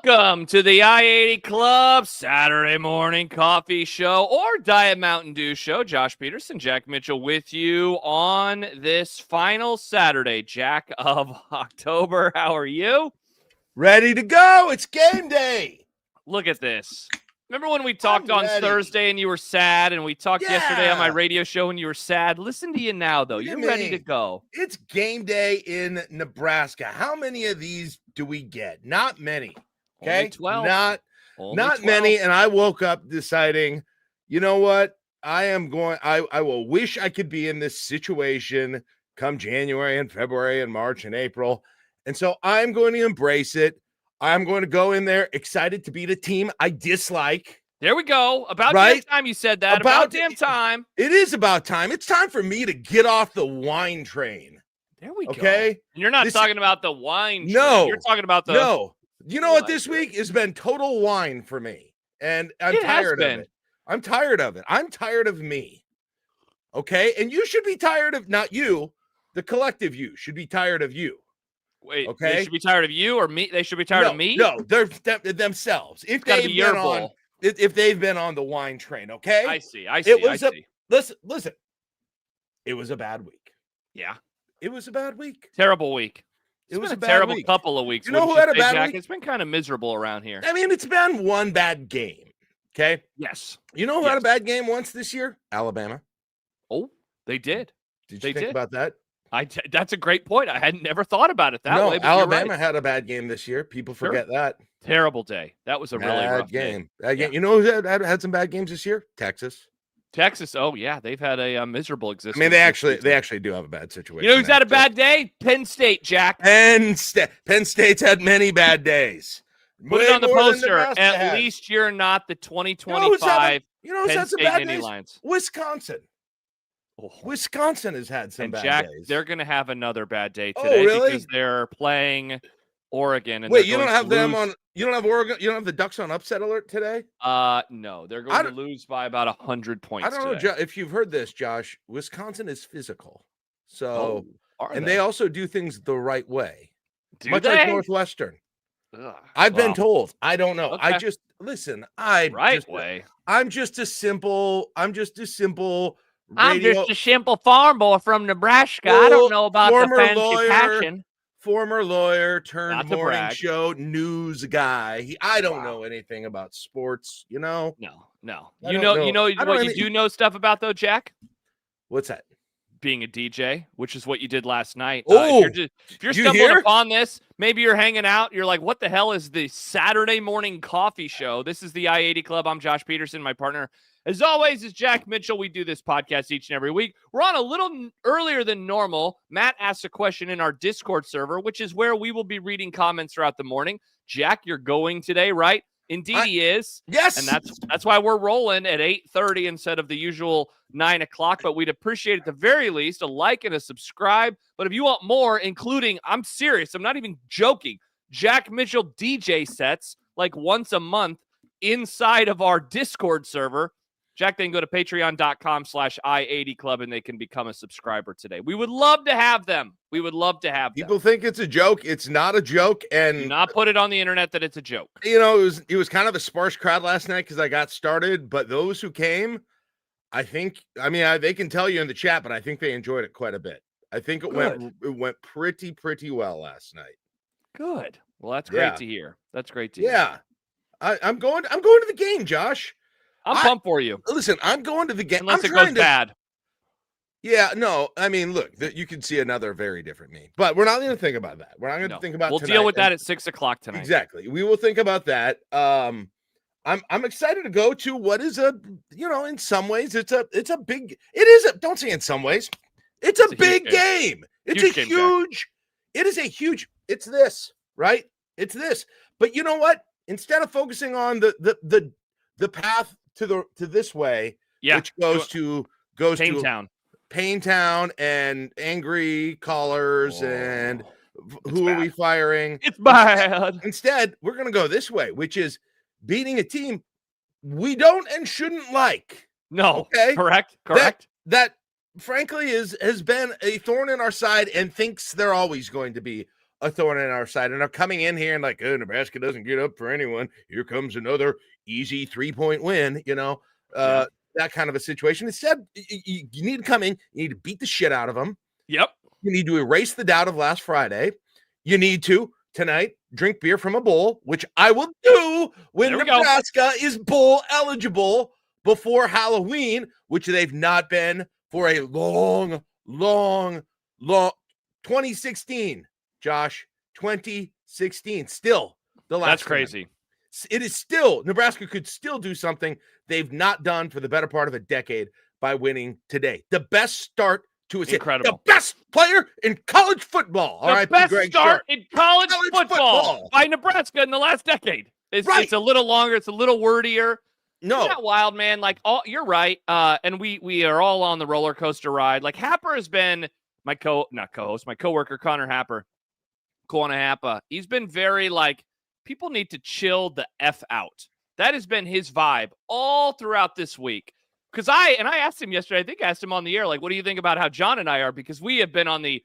Welcome to the I-80 Club Saturday morning coffee show or Diet Mountain Dew show. Josh Peterson, Jack Mitchell with you on this final Saturday, Jack, of October. How are you? Ready to go. It's game day. Look at this. Remember when we talked on Thursday and you were sad, and we talked yesterday on my radio show and you were sad? Listen to you now, though. You're ready to go. It's game day in Nebraska. How many of these do we get? Not many. Okay? Only 12. Not 12. many. And I woke up deciding, you know what? I will wish I could be in this situation come January and February and March and April. And so I'm going to embrace it. I'm going to go in there excited to beat a team I dislike. There we go. About damn time you said that. About damn time. It is about time. It's time for me to get off the wine train. There we go. Okay? And you're not talking about the wine train. No. You're talking about the... No. You know what? This week has been total wine for me. And I'm tired of it. I'm tired of it. I'm tired of me. Okay? And you should be tired of, not you, the collective you should be tired of you. Wait, okay. They should be tired of you or me? They should be tired of me? No, they're themselves. If they've been on the wine train, okay? I see. Listen. It was a bad week. Yeah. It was a bad week. Terrible week. It was a terrible week. Couple of weeks. You know who had a bad week? It's been kind of miserable around here. I mean, it's been one bad game. Okay? Yes. You know who had a bad game once this year? Alabama. Oh, they did. Did you think about that? That's a great point. I had never thought about it that way. But Alabama had a bad game this year. People forget that. Terrible day. That was a really rough game. Bad game. You know who had some bad games this year? Texas. Oh yeah, they've had a miserable existence. I mean, they actually do have a bad situation. You know who's had a bad day? Penn State, Jack. Penn State's had many bad days. Put it on the poster. At least you're not the 2025 Penn State Nittany Lions. Wisconsin. Oh. Wisconsin has had some bad days. They're going to have another bad day today because they're playing Oregon. And wait, you don't have them on? You don't have Oregon? You don't have the Ducks on upset alert today? No, they're going to lose by about 100 points. I don't know if you've heard this, Josh. Wisconsin is physical, so they also do things the right way, much like Northwestern. I've been told. I don't know. Okay. I just listen. I'm just a simple. I'm just a simple farm boy from Nebraska. I don't know about the fancy passion. Former lawyer turned morning show news guy. I don't know anything about sports, you know? No. You know what you do know stuff about, though, Jack? What's that? Being a DJ, which is what you did last night. If you're stumbling upon this, maybe you're hanging out. You're like, what the hell is the Saturday morning coffee show? This is the I-80 Club. I'm Josh Peterson. My partner, as always, is Jack Mitchell. We do this podcast each and every week. We're on a little earlier than normal. Matt asked a question in our Discord server, which is where we will be reading comments throughout the morning. Jack, you're going today, right? Indeed, he is. Yes. And that's why we're rolling at 8:30 instead of the usual 9 o'clock. But we'd appreciate at the very least a like and a subscribe. But if you want more, including, I'm serious, I'm not even joking, Jack Mitchell DJ sets like once a month inside of our Discord server, Jack, they can go to patreon.com/I80 Club and they can become a subscriber today. We would love to have them. People think it's a joke. It's not a joke. And do not put it on the internet that it's a joke. You know, it was kind of a sparse crowd last night because I got started. But those who came, they can tell you in the chat, but I think they enjoyed it quite a bit. I think it went pretty well last night. Good. Well, that's great to hear. Yeah. I'm going to the game, Josh. I'm pumped for you. Listen, I'm going to the game. Unless it goes bad. Yeah, no. I mean, look, you can see another very different me. But we're not going to think about that. We're not going to think about. We'll deal with that at 6 o'clock tonight. Exactly. We will think about that. I'm excited to go to what is in some ways don't say in some ways. It's a big game. It's this, right? It's this. But you know what? Instead of focusing on the path to this way, which goes to Paintown and angry callers and who are we firing? It's bad. Instead, we're going to go this way, which is beating a team we don't and shouldn't like. No. Okay. Correct. That frankly has been a thorn in our side and thinks they're always going to be a thorn in our side and are coming in here and like, oh, Nebraska doesn't get up for anyone. Here comes another easy 3-point win, that kind of a situation. Instead, you need to come in, you need to beat the shit out of them. Yep. You need to erase the doubt of last Friday. You need to, tonight, drink beer from a bowl, which I will do when Nebraska is bowl eligible before Halloween, which they've not been for a long 2016, Josh, 2016. Still the last. That's crazy. One. It is still, Nebraska could still do something they've not done for the better part of a decade by winning today. The best start to a season. Incredible. The best player in college football. The best start in college football by Nebraska in the last decade. It's a little longer. It's a little wordier. No. Isn't that wild, man? Like, you're right. And we are all on the roller coaster ride. Like, Happer has been my coworker, Connor Happer, Happa. He's been very like, people need to chill the F out. That has been his vibe all throughout this week. Because I asked him yesterday, I think I asked him on the air, like, what do you think about how John and I are? Because we have been on the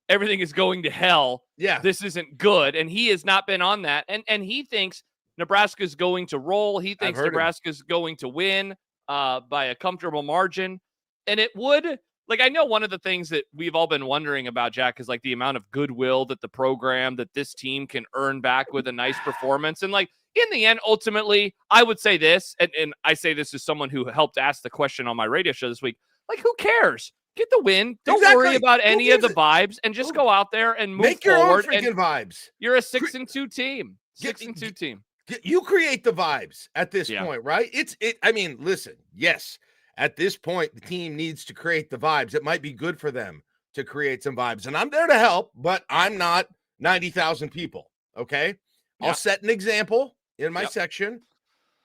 everything is going to hell. Yeah. This isn't good. And he has not been on that. And he thinks Nebraska's going to roll. He thinks Nebraska's going to win by a comfortable margin. And it would, like, I know one of the things that we've all been wondering about, Jack, is like the amount of goodwill that the program, that this team can earn back with a nice performance. And like, in the end, ultimately, I would say this, and I say this as someone who helped ask the question on my radio show this week, like, who cares? Get the win. Don't worry about any of the vibes and just go out there and move Make your forward. Own freaking vibes. You're a 6-2 team. 6-2 team. You create the vibes at this point, right? I mean, listen, yes, at this point, the team needs to create the vibes. It might be good for them to create some vibes. And I'm there to help, but I'm not 90,000 people, okay? Yeah. I'll set an example in my section.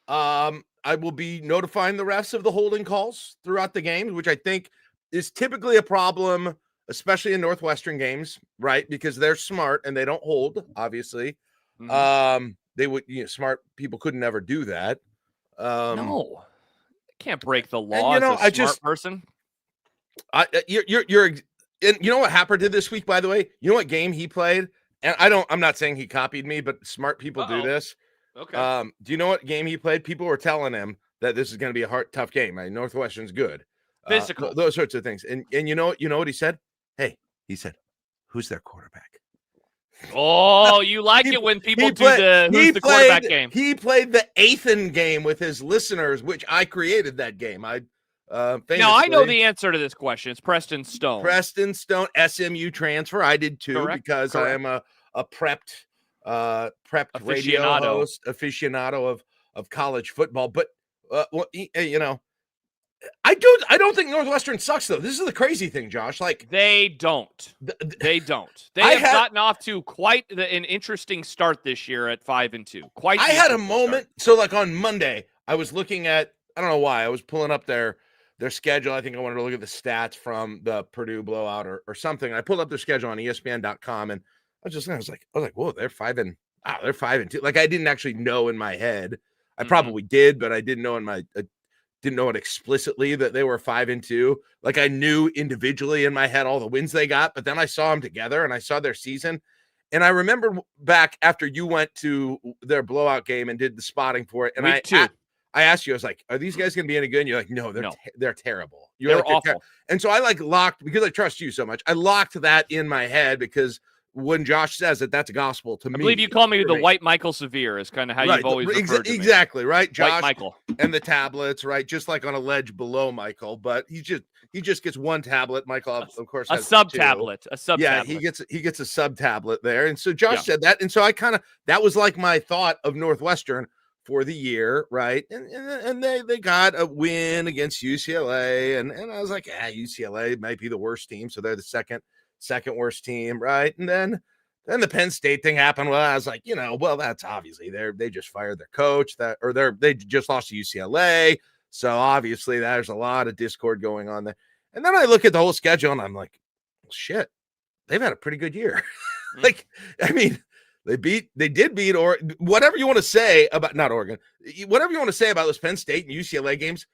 I will be notifying the refs of the holding calls throughout the games, which I think is typically a problem, especially in Northwestern games, right? Because they're smart and they don't hold, obviously. Mm-hmm. They would, smart people could never do that. No, can't break the law. And, as a smart person. You're, and you know what Happer did this week, by the way? You know what game he played? And I'm not saying he copied me, but smart people do this. Okay. Do you know what game he played? People were telling him that this is going to be a tough game. I mean, Northwestern's good. Physical. Those sorts of things. And you know what he said? Hey, he said, who's their quarterback? Oh, you like it when people do the quarterback game. He played the Athen game with his listeners, which I created that game. Now, I know the answer to this question. It's Preston Stone. Preston Stone, SMU transfer. I did too, because I am a prepped radio host, aficionado of college football. But I don't think Northwestern sucks, though. This is the crazy thing, Josh. Like, they don't. They have gotten off to quite an interesting start this year at 5-2. I had a moment. So, like, on Monday, I was looking at, I don't know why, I was pulling up their schedule. I think I wanted to look at the stats from the Purdue blowout or something. I pulled up their schedule on ESPN.com, and I was like, whoa, they're 5-2. Like, I didn't actually know in my head. I probably did, but I didn't know didn't know it explicitly that they were 5-2. Like, I knew individually in my head all the wins they got, but then I saw them together and I saw their season. And I remember back after you went to their blowout game and did the spotting for it. And I asked you, I was like, are these guys going to be any good? And you're like, no, they're terrible. They're awful. And so I locked, because I trust you so much, I locked that in my head, because when Josh says it, that's gospel to me. I believe you call me the White Michael Severe is kind of how you've always referred to me. Exactly, right? Josh White Michael. And the tablets, right? Just like on a ledge below Michael, but he just gets one tablet. Michael, of course, has a sub-tablet. Yeah, he gets a sub-tablet there. And so Josh said that. And so that was like my thought of Northwestern for the year, right? And they got a win against UCLA. And I was like, UCLA might be the worst team. So they're the second worst team, right? And then the Penn State thing happened. Well, I was like, that's obviously they just fired their coach, they just lost to UCLA. So obviously there's a lot of discord going on there. And then I look at the whole schedule and I'm like, well, shit, they've had a pretty good year. Like, I mean, they did beat, or whatever you want to say about, not Oregon, whatever you want to say about those Penn State and UCLA games,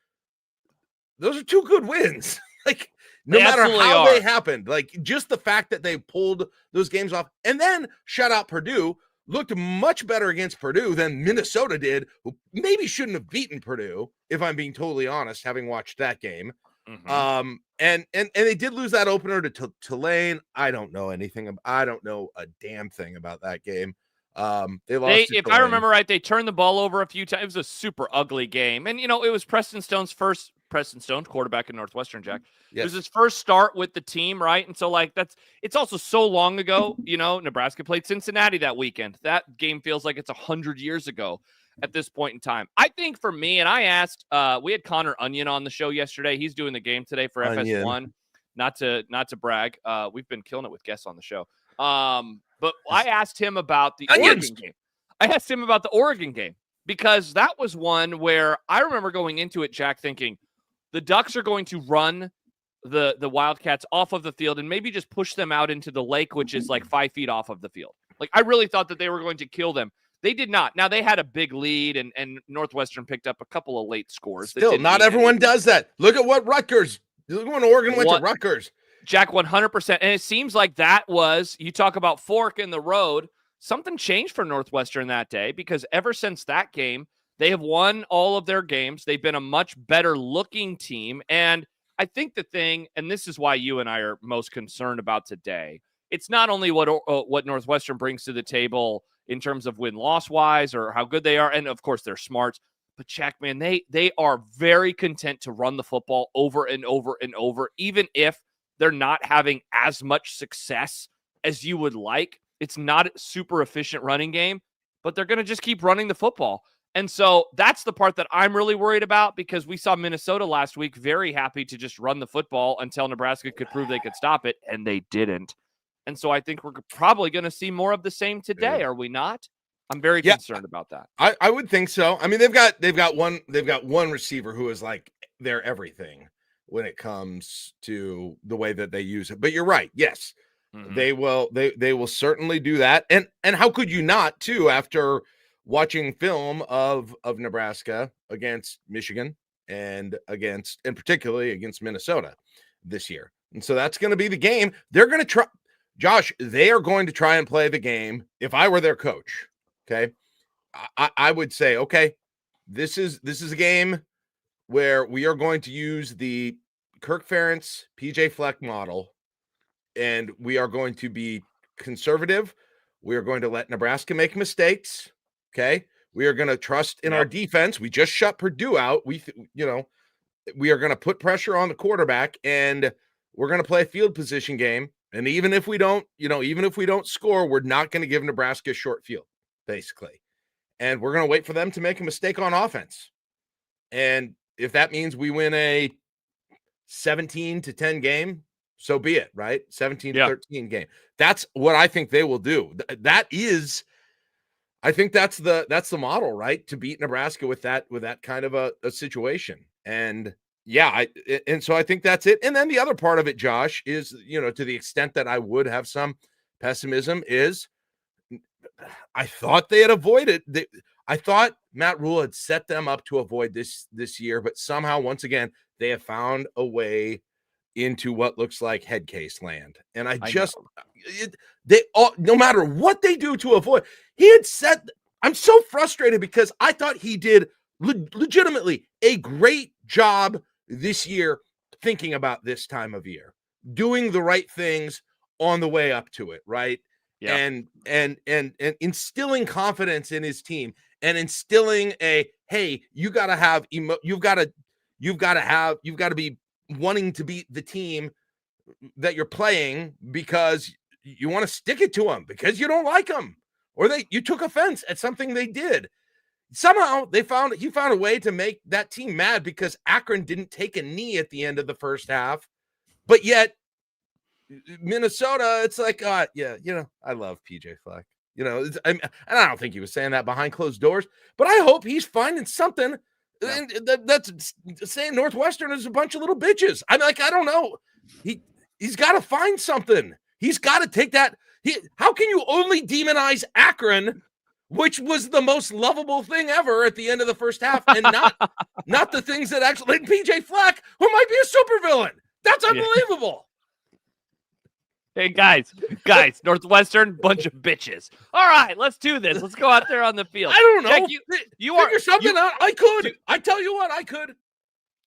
those are two good wins. Like, no matter how they happened. Like, just the fact that they pulled those games off and then shut out Purdue, looked much better against Purdue than Minnesota did, who maybe shouldn't have beaten Purdue, if I'm being totally honest, having watched that game. Mm-hmm. And they did lose that opener to Tulane. I don't know a damn thing about that game. They lost. If I remember right, they turned the ball over a few times. It was a super ugly game, and it was Preston Stone's first. Preston Stone, quarterback in Northwestern, Jack. Yes. It was his first start with the team, right? And so, it's also so long ago. Nebraska played Cincinnati that weekend. That game feels like it's 100 years ago at this point in time. I think for me, and I asked, we had Connor Onion on the show yesterday. He's doing the game today for FS1. Not to brag. We've been killing it with guests on the show. But I asked him about the Oregon game. I asked him about the Oregon game because that was one where I remember going into it, Jack, thinking the Ducks are going to run the Wildcats off of the field and maybe just push them out into the lake, which is like 5 feet off of the field. Like, I really thought that they were going to kill them. They did not. Now, they had a big lead, and Northwestern picked up a couple of late scores. Still, not everyone does that. Look at what look when Oregon went to Rutgers. Jack, 100%. And it seems like that was, you talk about fork in the road, something changed for Northwestern that day, because ever since that game, they have won all of their games. They've been a much better looking team. And I think the thing, and this is why you and I are most concerned about today, it's not only what Northwestern brings to the table in terms of win-loss wise or how good they are. And of course they're smart, but Jack, man, they are very content to run the football over and over and over, even if they're not having as much success as you would like. It's not a super efficient running game, but they're going to just keep running the football. And so that's the part that I'm really worried about, because we saw Minnesota last week very happy to just run the football until Nebraska could prove they could stop it, and they didn't. And so I think we're probably going to see more of the same today, are we not? I'm very concerned about that. I would think so. I mean, they've got one receiver who is like their everything when it comes to the way that they use it. But you're right. Yes, they will certainly do that. And how could you not, too, after watching film of Nebraska against Michigan and particularly against Minnesota this year. And so that's going to be the game. They're going to try, Josh, they are going to try and play the game. If I were their coach, okay, I would say, okay, this is a game where we are going to use the Kirk Ferentz, PJ Fleck model, and we are going to be conservative. We are going to let Nebraska make mistakes. Okay, we are going to trust in our defense. We just shut Purdue out. We are going to put pressure on the quarterback, and we're going to play a field position game. And even if we don't score, we're not going to give Nebraska a short field, basically. And we're going to wait for them to make a mistake on offense. And if that means we win a 17-10 game, so be it, right? 17-13 game. That's what I think they will do. I think that's the model, right? To beat Nebraska with that kind of a situation. And so I think that's it. And then the other part of it, Josh, is, to the extent that I would have some pessimism, is I thought they had avoided. I thought Matt Rule had set them up to avoid this year, but somehow, once again, they have found a way into what looks like head case land. And no matter what they do to avoid, he had said, I'm so frustrated because I thought he did legitimately a great job this year thinking about this time of year, doing the right things on the way up to it, right? Yeah. And instilling confidence in his team and instilling hey, you've got to be wanting to beat the team that you're playing because you want to stick it to them because you don't like them or you took offense at something they did. Somehow he found a way to make that team mad because Akron didn't take a knee at the end of the first half, but yet Minnesota, it's like, I love PJ Fleck, and I don't think he was saying that behind closed doors, but I hope he's finding something. Yeah. That's saying Northwestern is a bunch of little bitches. I'm like, I don't know. He's got to find something. He's got to take that. How can you only demonize Akron, which was the most lovable thing ever at the end of the first half, and not the things that actually, like PJ Fleck, who might be a supervillain. That's unbelievable. Hey, guys, Northwestern, bunch of bitches. All right, let's do this. Let's go out there on the field. I don't know. Jack, you figure something out. I could. I tell you what, I could.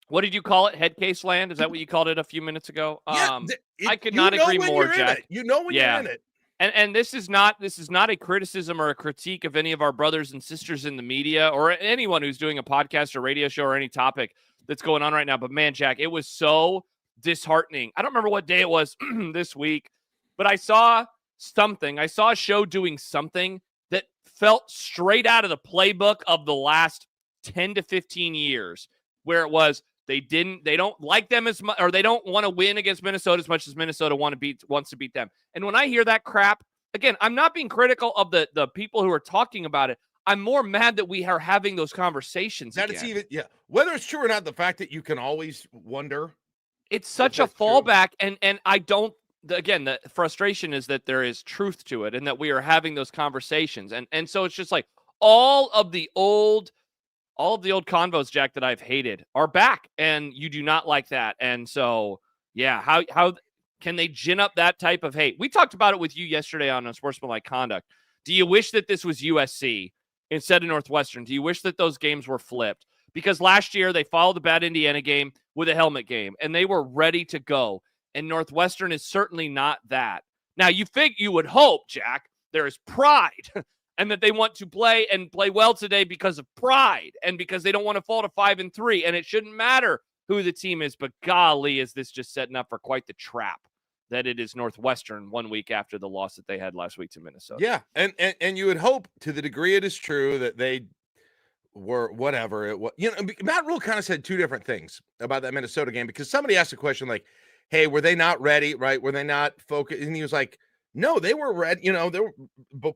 What did you call it? Head case land? Is that what you called it a few minutes ago? Yeah, I could not agree more, Jack. You know when you're in it. And this is not a criticism or a critique of any of our brothers and sisters in the media or anyone who's doing a podcast or radio show or any topic that's going on right now. But man, Jack, it was so disheartening. I don't remember what day it was this week, but I saw something. I saw a show doing something that felt straight out of the playbook of the last 10 to 15 years, where it was they don't like them as much, or they don't want to win against Minnesota as much as Minnesota wants to beat them. And when I hear that crap, again, I'm not being critical of the people who are talking about it. I'm more mad that we are having those conversations. That again. It's even, whether it's true or not, the fact that you can always wonder. It's such a fallback. True. And I don't, again, the frustration is that there is truth to it and that we are having those conversations. And so it's just like all of the old convos, Jack, that I've hated are back, and you do not like that. And so, yeah, how can they gin up that type of hate? We talked about it with you yesterday on Unsportsmanlike Conduct. Do you wish that this was USC instead of Northwestern? Do you wish that those games were flipped? Because last year they followed the bad Indiana game with a helmet game, and they were ready to go. And Northwestern is certainly not that. Now, you would hope, Jack, there is pride and that they want to play well today because of pride and because they don't want to fall to 5-3. And it shouldn't matter who the team is, but golly, is this just setting up for quite the trap that it is Northwestern 1 week after the loss that they had last week to Minnesota. Yeah, and you would hope, to the degree it is true, that they were whatever it was. Matt Rule kind of said two different things about that Minnesota game, because somebody asked a question like, hey, were they not ready, right? Were they not focused? And he was like, no, they were ready. They were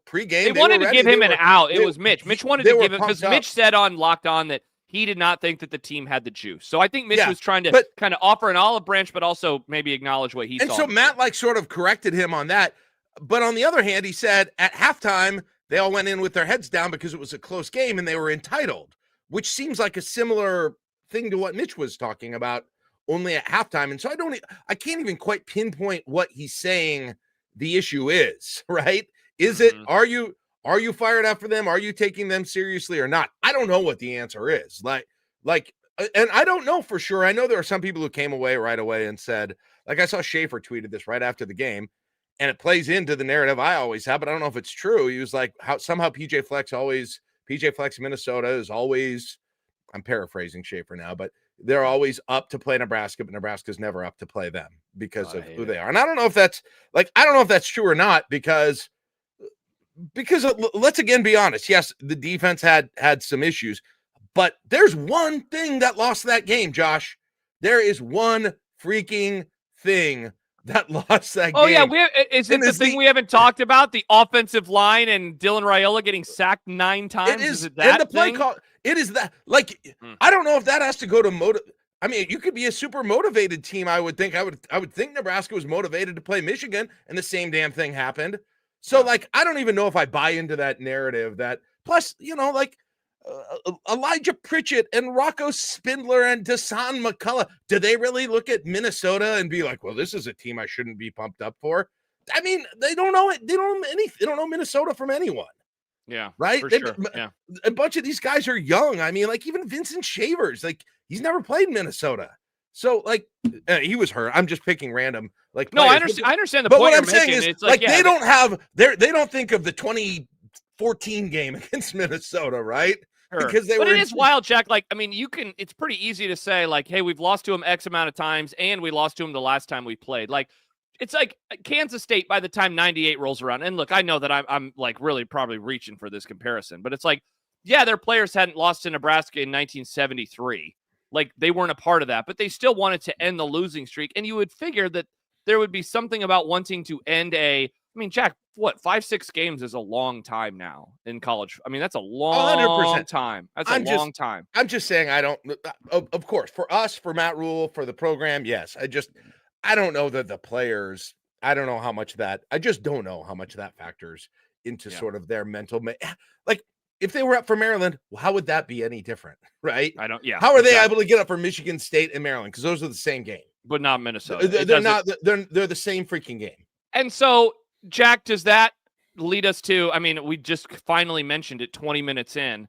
pregame. They wanted to give him an out. It was Mitch. Mitch wanted to give him, because Mitch said on Locked On that he did not think that the team had the juice. So I think Mitch was trying to kind of offer an olive branch, but also maybe acknowledge what he saw. And so Matt sort of corrected him on that. But on the other hand, he said at halftime, they all went in with their heads down because it was a close game and they were entitled, which seems like a similar thing to what Mitch was talking about, only at halftime. And so I can't even quite pinpoint what he's saying the issue is, right? Is it, are you fired up for them? Are you taking them seriously or not? I don't know what the answer is. And I don't know for sure. I know there are some people who came away right away and said, like I saw Schaefer tweeted this right after the game, and it plays into the narrative I always have, but I don't know if it's true. He was like, somehow PJ Flex Minnesota is always, I'm paraphrasing Schaefer now, but they're always up to play Nebraska, but Nebraska's never up to play them because of who they are. And I don't know if that's true or not, because let's again be honest. Yes, the defense had some issues, but there's one thing that lost that game, Josh. There is one freaking thing that lost that game. Oh, yeah. Is it the thing we haven't talked about? The offensive line and Dylan Raiola getting sacked 9 times? Is it that and the play call? It is that. I don't know if that has to go to I mean, you could be a super motivated team, I would think. I would think Nebraska was motivated to play Michigan, and the same damn thing happened. So, I don't even know if I buy into that narrative. That plus, Elijah Pritchett and Rocco Spindler and Dasan McCullough, do they really look at Minnesota and be like, well, this is a team I shouldn't be pumped up for? I mean, they don't know it. They don't know anything. They don't know Minnesota from anyone. Yeah. Right. Sure. Yeah. A bunch of these guys are young. I mean, even Vincent Shavers, he's never played in Minnesota. So he was hurt. I'm just picking random players. No, I understand the point. But what I'm saying is they don't have they don't think of the 2014 game against Minnesota, right? Sure. Because it is wild, Jack. It's pretty easy to say, hey, we've lost to them X amount of times, and we lost to them the last time we played. It's like Kansas State by the time 98 rolls around. And look, I know that I'm really probably reaching for this comparison, but it's their players hadn't lost to Nebraska in 1973. They weren't a part of that, but they still wanted to end the losing streak. And you would figure that there would be something about wanting to end Jack, 5-6 games is a long time now in college. that's a long 100%. Time. That's a long time. I'm just saying, I don't, of course, for us, for Matt Rule, for the program, yes. I don't know that the players, I just don't know how much that factors into sort of their mental, if they were up for Maryland, how would that be any different, right? I don't, yeah. How are they able to get up for Michigan State and Maryland? Because those are the same game. But not Minnesota. They're not. They're the same freaking game. And so, Jack, does that lead us to? I mean, we just finally mentioned it 20 minutes in.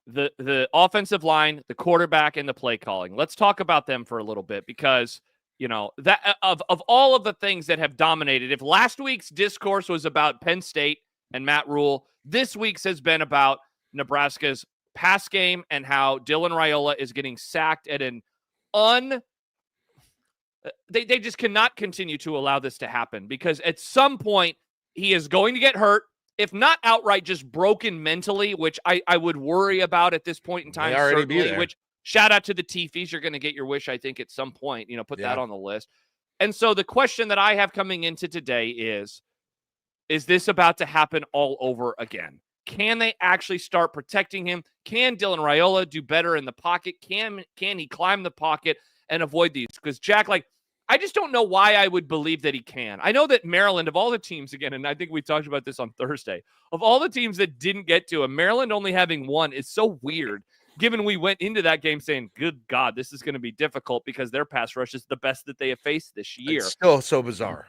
The offensive line, the quarterback, and the play calling. Let's talk about them for a little bit because that of all of the things that have dominated. If last week's discourse was about Penn State and Matt Rule, this week's has been about Nebraska's pass game and how Dylan Raiola is getting sacked at an They just cannot continue to allow this to happen because at some point he is going to get hurt, if not outright just broken mentally, which I would worry about at this point in time. Certainly, which shout out to the Teefies. You're going to get your wish, I think, at some point. Put that on the list. And so the question that I have coming into today is this about to happen all over again? Can they actually start protecting him? Can Dylan Raiola do better in the pocket? Can he climb the pocket and avoid these? Because, Jack, I just don't know why I would believe that he can. I know that Maryland, of all the teams, again, and I think we talked about this on Thursday, of all the teams that didn't get to him, Maryland only having one is so weird, given we went into that game saying, good God, this is going to be difficult because their pass rush is the best that they have faced this year. It's still so bizarre.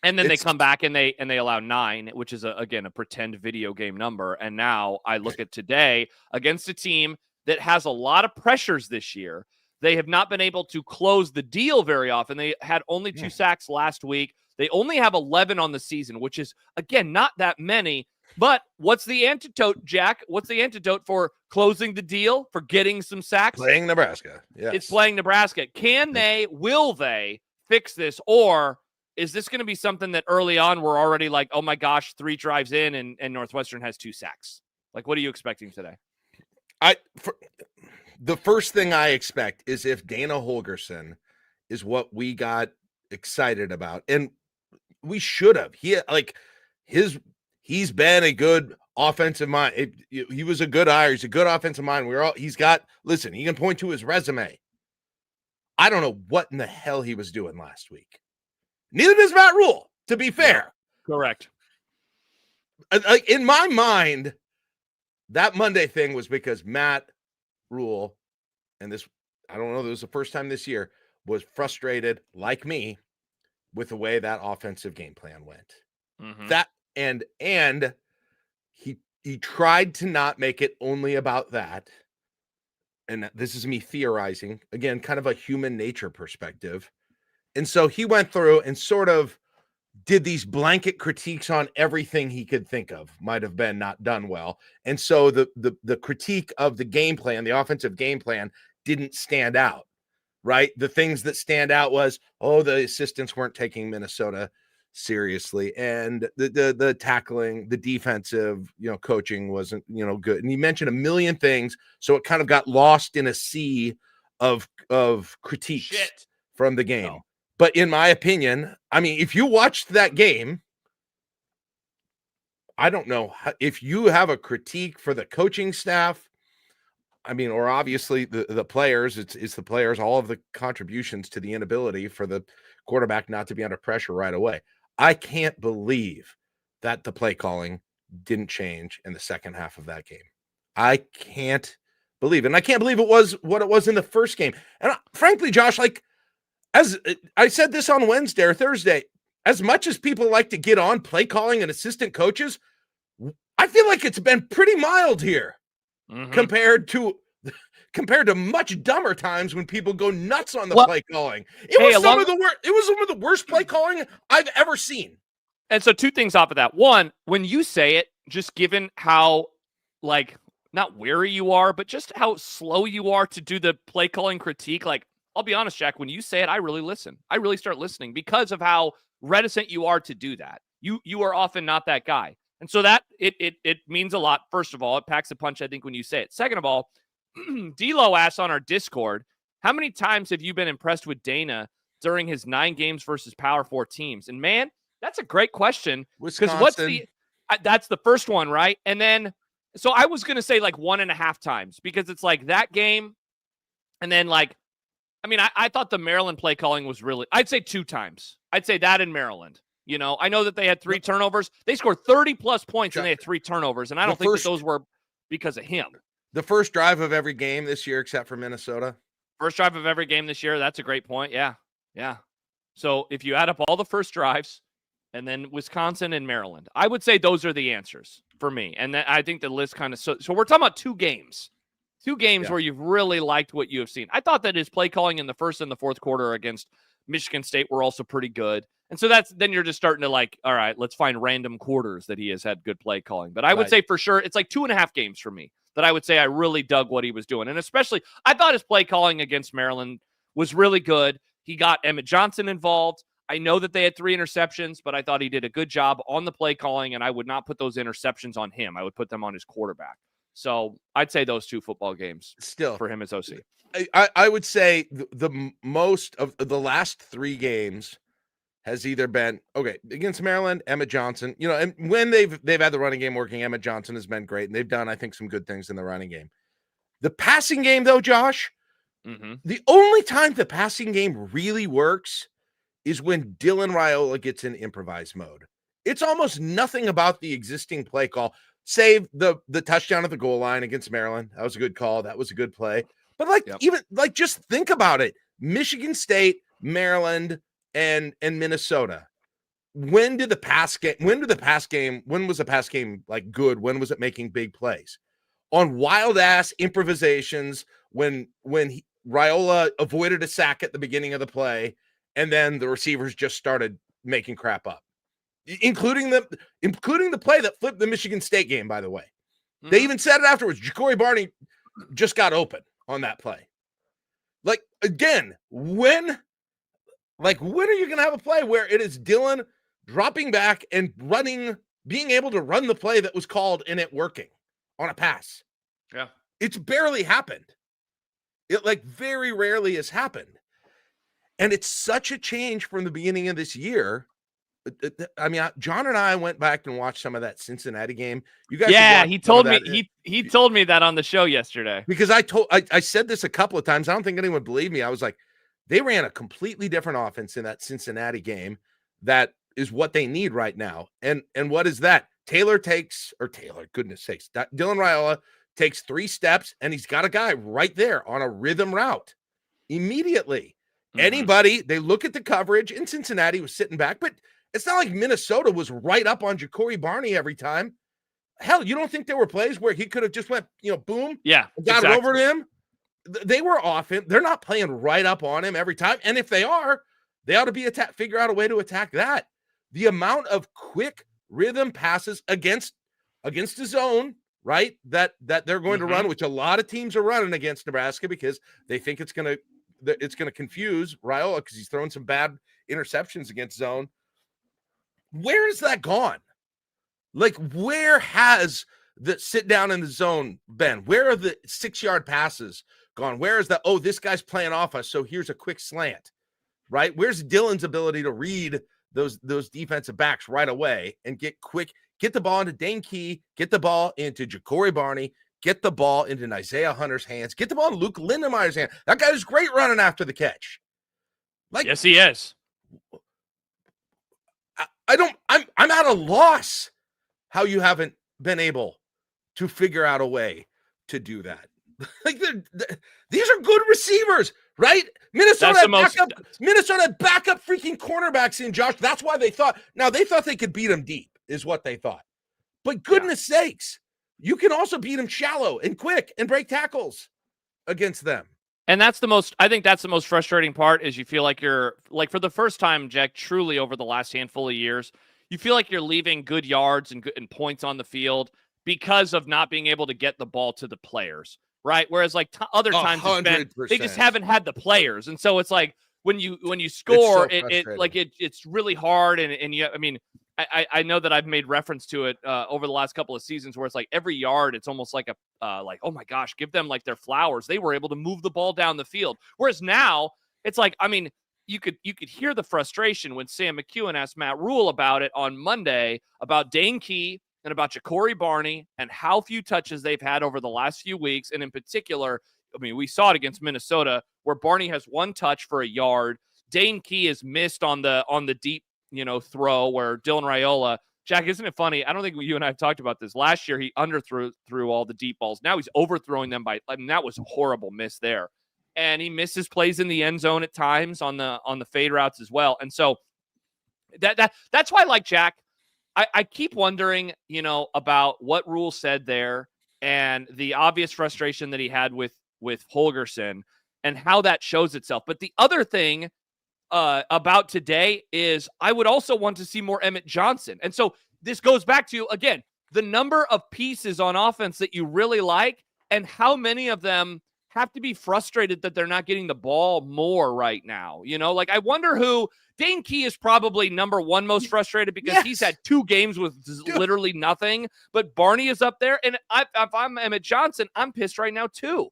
And then they come back and they allow 9, which is, again, a pretend video game number. And now I look at today against a team that has a lot of pressures this year. They have not been able to close the deal very often. They had only 2 sacks last week. They only have 11 on the season, which is, again, not that many. But what's the antidote, Jack? What's the antidote for closing the deal, for getting some sacks? Playing Nebraska. Yes. It's playing Nebraska. Will they fix this? Or is this going to be something that early on we're already like, oh my gosh, 3 drives in and Northwestern has 2 sacks? What are you expecting today? The first thing I expect is if Dana Holgorsen is what we got excited about, and we should have. He's been a good offensive mind. He was a good hire. He's a good offensive mind. He can point to his resume. I don't know what in the hell he was doing last week. Neither does Matt Rule, to be fair. Yeah, correct. In my mind, that Monday thing was because Matt Rule, and this, I don't know, this was the first time this year, was frustrated, like me, with the way that offensive game plan went. Mm-hmm. That and he tried to not make it only about that. And this is me theorizing, again, kind of a human nature perspective. And so he went through and sort of did these blanket critiques on everything he could think of might have been not done well. And so the critique of the game plan, the offensive game plan, didn't stand out, right? The things that stand out was, the assistants weren't taking Minnesota seriously, and the tackling, the defensive, coaching wasn't, good. And he mentioned a million things, so it kind of got lost in a sea of critiques from the game. No. But in my opinion, if you watched that game, I don't know if you have a critique for the coaching staff, or obviously the players, it's the players, all of the contributions to the inability for the quarterback not to be under pressure right away. I can't believe that the play calling didn't change in the second half of that game. I can't believe it. And I can't believe it was what it was in the first game. And frankly, Josh, as I said this on Wednesday or Thursday, as much as people like to get on play calling and assistant coaches, I feel like it's been pretty mild here compared to much dumber times when people go nuts on the play calling. It was some of the worst play calling I've ever seen. And so 2 things off of that. One, when you say it, just given how not wary you are, but just how slow you are to do the play calling critique, I'll be honest, Jack, when you say it, I really listen. I really start listening because of how reticent you are to do that. You are often not that guy. And so that it means a lot. First of all, it packs a punch, I think, when you say it. Second of all, D'Lo asks on our Discord, how many times have you been impressed with Dana during his 9 games versus Power 4 teams? And man, that's a great question. Wisconsin. That's the first one, right? And then, so I was going to say 1.5 times because it's that game. And then I thought the Maryland play calling was really, I'd say 2 times. I'd say that in Maryland. I know that they had 3 turnovers. They scored 30 plus points and they had 3 turnovers. And I don't think that those were because of him. The first drive of every game this year, except for Minnesota. First drive of every game this year. That's a great point. Yeah. Yeah. So if you add up all the first drives and then Wisconsin and Maryland, I would say those are the answers for me. And I think the list kind of so we're talking about two games where you've really liked what you have seen. I thought that his play calling in the first and the fourth quarter against Michigan State were also pretty good. And so then you're just starting to like, all right, let's find random quarters that he has had good play calling. But I would say for sure it's like 2.5 games for me that I would say I really dug what he was doing. And especially I thought his play calling against Maryland was really good. He got Emmett Johnson involved. I know that they had 3 interceptions, but I thought he did a good job on the play calling, and I would not put those interceptions on him. I would put them on his quarterback. So I'd say those 2 football games still for him as OC. I would say the most of the last 3 games has either been against Maryland, Emmett Johnson, and when they've had the running game working, Emmett Johnson has been great, and they've done, I think, some good things in the running game. The passing game, though, Josh, the only time the passing game really works is when Dylan Raiola gets in improvised mode. It's almost nothing about the existing play call, save the touchdown at the goal line against Maryland. That was a good call. That was a good play. But just think about it. Michigan State, Maryland, and Minnesota. When was the pass game like good? When was it making big plays? On wild ass improvisations when Raiola avoided a sack at the beginning of the play, and then the receivers just started making crap up, including the play that flipped the Michigan State game, by the way. They even said it afterwards. Ja'Cory Barney just got open on that play. Like, again, when are you going to have a play where it is Dylan dropping back and being able to run the play that was called and it working on a pass? Yeah. It's barely happened. It very rarely has happened. And it's such a change from the beginning of this year. I mean, John and I went back and watched some of that Cincinnati game. You guys, he told me he told me that on the show yesterday. Because I said this a couple of times. I don't think anyone believed me. I was like, they ran a completely different offense in that Cincinnati game. That is what they need right now. And what is that? Goodness sakes, Dylan Raiola takes 3 steps and he's got a guy right there on a rhythm route immediately. Anybody, they look at the coverage, and Cincinnati was sitting back, but it's not like Minnesota was right up on Ja'Cory Barney every time. Hell, you don't think there were plays where he could have just went, boom, got it over to him? They were off him. They're not playing right up on him every time. And if they are, they ought to figure out a way to attack that. The amount of quick rhythm passes against the zone, right, that they're going to run, which a lot of teams are running against Nebraska because they think it's going to confuse Raiola because he's throwing some bad interceptions against zone. Where is that gone? Where has the sit down in the zone been? Where are the 6-yard passes gone? Where is that? Oh, this guy's playing off us, so here's a quick slant, right? Where's Dylan's ability to read those defensive backs right away and get the ball into Dane Key, get the ball into Ja'Cory Barney, get the ball into Isaiah Hunter's hands, get the ball in Luke Lindemeyer's hand. That guy is great running after the catch. Yes, he is. I'm at a loss how you haven't been able to figure out a way to do that. These are good receivers, right? Minnesota had backup freaking cornerbacks in, Josh. That's why they thought they could beat them deep, is what they thought. But goodness sakes, you can also beat them shallow and quick and break tackles against them. And I think that's the most frustrating part is you feel like you're for the first time, Jack, truly over the last handful of years, you feel like you're leaving good yards and points on the field because of not being able to get the ball to the players, right? Whereas other times they just haven't had the players. And so it's like when you score, it's really hard. And you, I mean, I know that I've made reference to it over the last couple of seasons where it's like every yard, it's almost like oh my gosh, give them their flowers. They were able to move the ball down the field. Whereas now it's like, I mean, you could hear the frustration when Sam McEwen asked Matt Rule about it on Monday about Dane Key and about Ja'Cory Barney and how few touches they've had over the last few weeks. And in particular, I mean, we saw it against Minnesota where Barney has 1 touch for a yard. Dane Key is missed on the deep, throw where Dylan Raiola, Jack, isn't it funny? I don't think you and I have talked about this. Last year, he threw all the deep balls. Now he's overthrowing them that was a horrible miss there. and he misses plays in the end zone at times on the fade routes as well. And so that's why, like, Jack, I keep wondering, about what Rule said there and the obvious frustration that he had with Holgorsen and how that shows itself. But the other thing about today is I would also want to see more Emmett Johnson. And so this goes back to, again, the number of pieces on offense that you really like and how many of them have to be frustrated that they're not getting the ball more right now. Like, I wonder who Dane Key is probably number one most frustrated because he's had 2 games with literally nothing, but Barney is up there. And if I'm Emmett Johnson, I'm pissed right now too.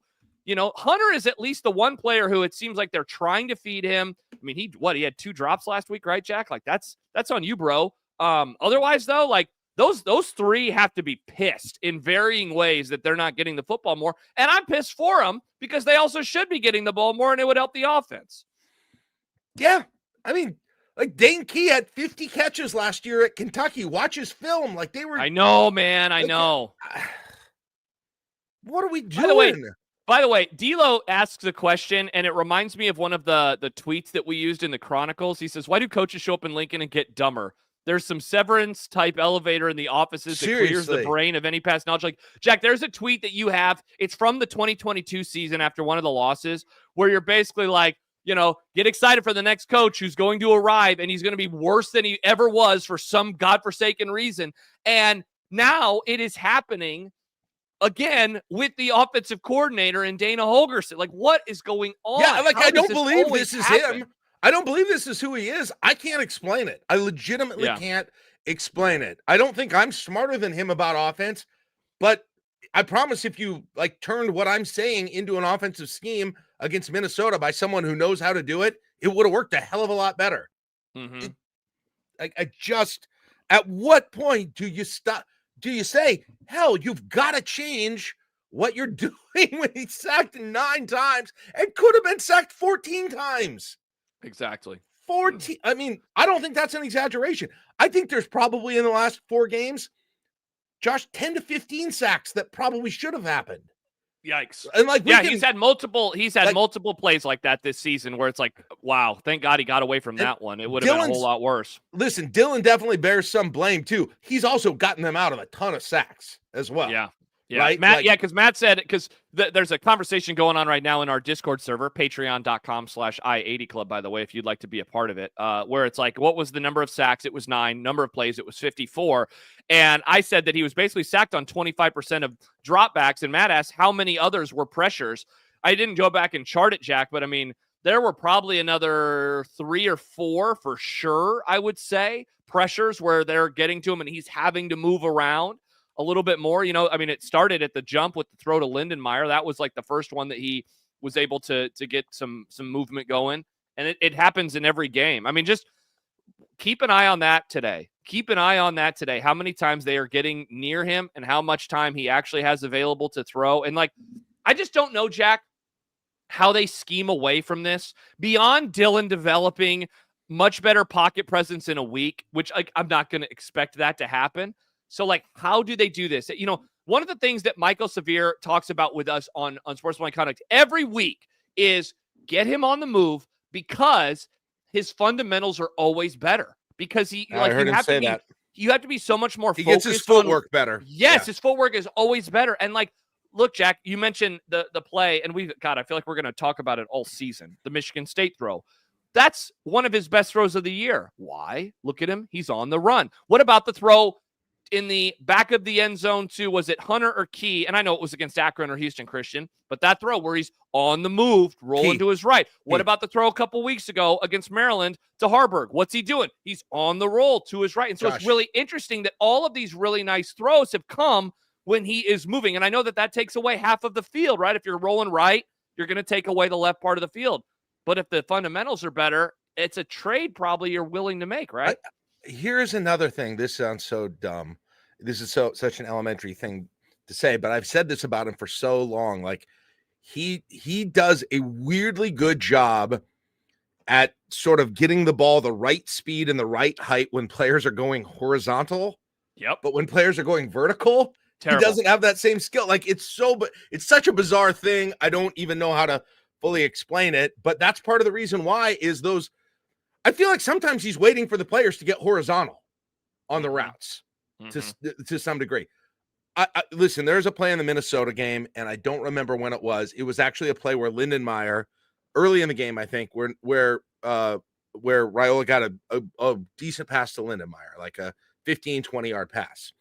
Hunter is at least the one player who it seems like they're trying to feed him. I mean, he had 2 drops last week, right, Jack? Like, that's on you, bro. Otherwise though, like, those 3 have to be pissed in varying ways that they're not getting the football more. And I'm pissed for them because they also should be getting the ball more and it would help the offense. Yeah. I mean, like, Dane Key had 50 catches last year at Kentucky. Watch his film. Like, they were. I know, man. I know. What are we doing? By the way, D'Lo asks a question, and it reminds me of one of the tweets that we used in the Chronicles. He says, "Why do coaches show up in Lincoln and get dumber? There's some severance-type elevator in the offices that clears the brain of any past knowledge." Like, Jack, there's a tweet that you have. It's from the 2022 season after one of the losses where you're basically like, get excited for the next coach who's going to arrive, and he's going to be worse than he ever was for some godforsaken reason. And now it is happening again with the offensive coordinator and Dana Holgorsen. Like, what is going on? Yeah, like, I don't believe this is him. I don't believe this is who he is. I can't explain it. I legitimately can't explain it. I don't think I'm smarter than him about offense, but I promise if you, like, turned what I'm saying into an offensive scheme against Minnesota by someone who knows how to do it, it would have worked a hell of a lot better. Mm-hmm. At what point do you stop? Do you say, hell, you've got to change what you're doing when he's sacked 9 times and could have been sacked 14 times? Exactly. 14. I mean, I don't think that's an exaggeration. I think there's probably in the last 4 games, Josh, 10 to 15 sacks that probably should have happened. Yikes. And like, he's had multiple plays like that this season where it's like, wow, thank God he got away from that one. It would have been a whole lot worse. Listen, Dylan definitely bears some blame too. He's also gotten them out of a ton of sacks as well. Yeah. Right? Matt, because Matt said, because there's a conversation going on right now in our Discord server, patreon.com/I80 Club, by the way, if you'd like to be a part of it, where it's like, what was the number of sacks? It was 9. Number of plays, it was 54. And I said that he was basically sacked on 25% of dropbacks. And Matt asked how many others were pressures. I didn't go back and chart it, Jack, but I mean, there were probably another 3 or 4 for sure, I would say, pressures where they're getting to him and he's having to move around a little bit more. I mean, it started at the jump with the throw to Lindenmeyer. That was like the first one that he was able to get some movement going. And it happens in every game. I mean, just keep an eye on that today. Keep an eye on that today. How many times they are getting near him and how much time he actually has available to throw. And like, I just don't know, Jack, how they scheme away from this beyond Dylan developing much better pocket presence in a week, which, like, I'm not going to expect that to happen. So, like, how do they do this? One of the things that Michael Severe talks about with us on Sportsmanlike Conduct every week is get him on the move because his fundamentals are always better. Because you have to be so much more focused. He gets his footwork better. Yes, his footwork is always better. And like, look, Jack, you mentioned the play, and I feel like we're going to talk about it all season. The Michigan State throw. That's one of his best throws of the year. Why? Look at him. He's on the run. What about the throw in the back of the end zone to, was it Hunter or Key? And I know it was against Akron or Houston Christian, but that throw where he's on the move, rolling to his right. What about the throw a couple weeks ago against Maryland to Harburg? What's he doing? He's on the roll to his right. And so It's really interesting that all of these really nice throws have come when he is moving. And I know that takes away half of the field, right? If you're rolling right, you're going to take away the left part of the field. But if the fundamentals are better, it's a trade probably you're willing to make, right? Here's another thing. This sounds so dumb. This is such an elementary thing to say, but I've said this about him for so long. Like, he does a weirdly good job at sort of getting the ball the right speed and the right height when players are going horizontal. Yep. But when players are going vertical, Terrible. He doesn't have that same skill. Like, it's such a bizarre thing. I don't even know how to fully explain it, but that's part of the reason why is those. I feel like sometimes he's waiting for the players to get horizontal on the routes to some degree. Listen, there's a play in the Minnesota game, and I don't remember when it was. It was actually a play where Lindenmeyer, early in the game, I think, where Raiola got a decent pass to Lindenmeyer, like a 15, 20-yard pass.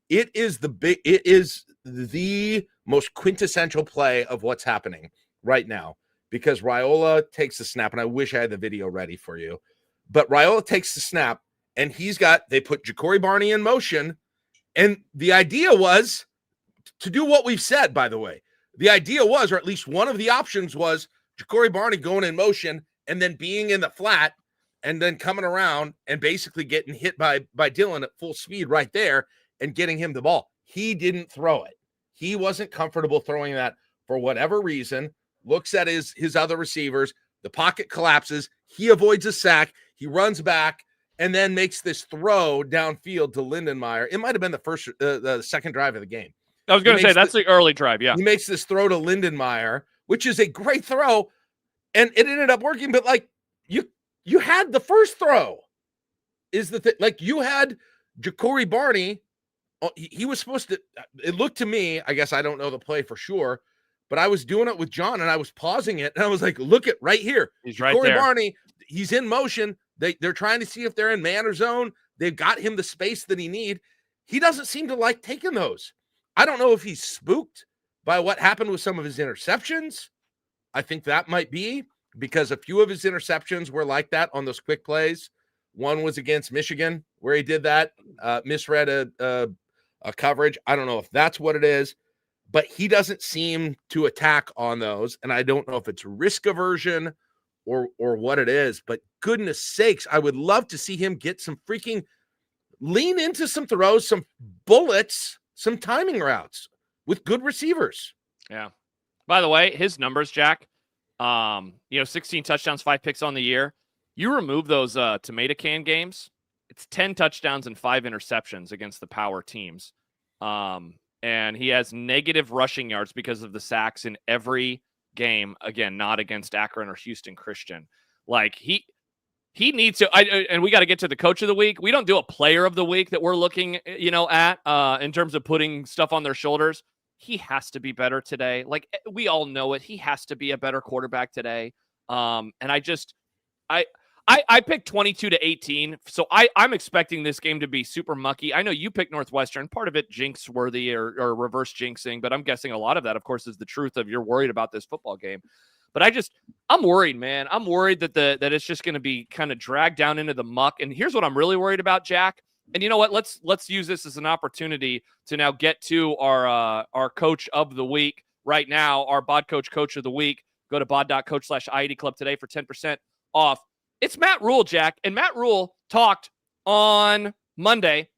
It is the most quintessential play of what's happening right now, because Raiola takes the snap, and I wish I had the video ready for you, but Raiola takes the snap, and they put Ja'Cory Barney in motion, and the idea was to do what we've said, by the way. The idea was, or at least one of the options was, Ja'Cory Barney going in motion and then being in the flat and then coming around and basically getting hit by Dillon at full speed right there and getting him the ball. He didn't throw it. He wasn't comfortable throwing that for whatever reason. Looks at his other receivers. The pocket collapses. He avoids a sack. He runs back and then makes this throw downfield to Lindenmeyer. It might have been the second drive of the game. I was going to say, that's the early drive, yeah. He makes this throw to Lindenmeyer, which is a great throw, and it ended up working, but, like, you had the first throw. Is the thing. Like, you had Ja'Cory Barney. He was supposed to – it looked to me, I guess I don't know the play for sure, but I was doing it with John, and I was pausing it, and I was like, look at right here. He's right there. Ja'Cory Barney, he's in motion. They're trying to see if they're in man or zone. They've got him the space that he need. He doesn't seem to like taking those. I don't know if he's spooked by what happened with some of his interceptions. I think that might be because a few of his interceptions were like that on those quick plays. One was against Michigan where he did that, misread a coverage. I don't know if that's what it is, but he doesn't seem to attack on those. And I don't know if it's risk aversion or what it is, but goodness sakes, I would love to see him get some freaking lean into some throws, some bullets, some timing routes with good receivers. Yeah. By the way, his numbers, Jack, 16 touchdowns, 5 picks on the year. You remove those tomato can games, it's 10 touchdowns and 5 interceptions against the power teams. And he has negative rushing yards because of the sacks in every game. Again, not against Akron or Houston Christian. Like he needs to, and we got to get to the coach of the week. We don't do a player of the week that we're looking, at in terms of putting stuff on their shoulders. He has to be better today. Like we all know it. He has to be a better quarterback today. And I picked 22-18. So I'm expecting this game to be super mucky. I know you picked Northwestern, part of it jinx worthy or reverse jinxing, but I'm guessing a lot of that, of course, is the truth of you're worried about this football game. But I'm worried, man. I'm worried that it's just going to be kind of dragged down into the muck. And here's what I'm really worried about, Jack. And you know what? Let's use this as an opportunity to now get to our coach of the week right now, our bod coach of the week. Go to bod.coach/IED Club today for 10% off. It's Matt Rule, Jack. And Matt Rule talked on Monday,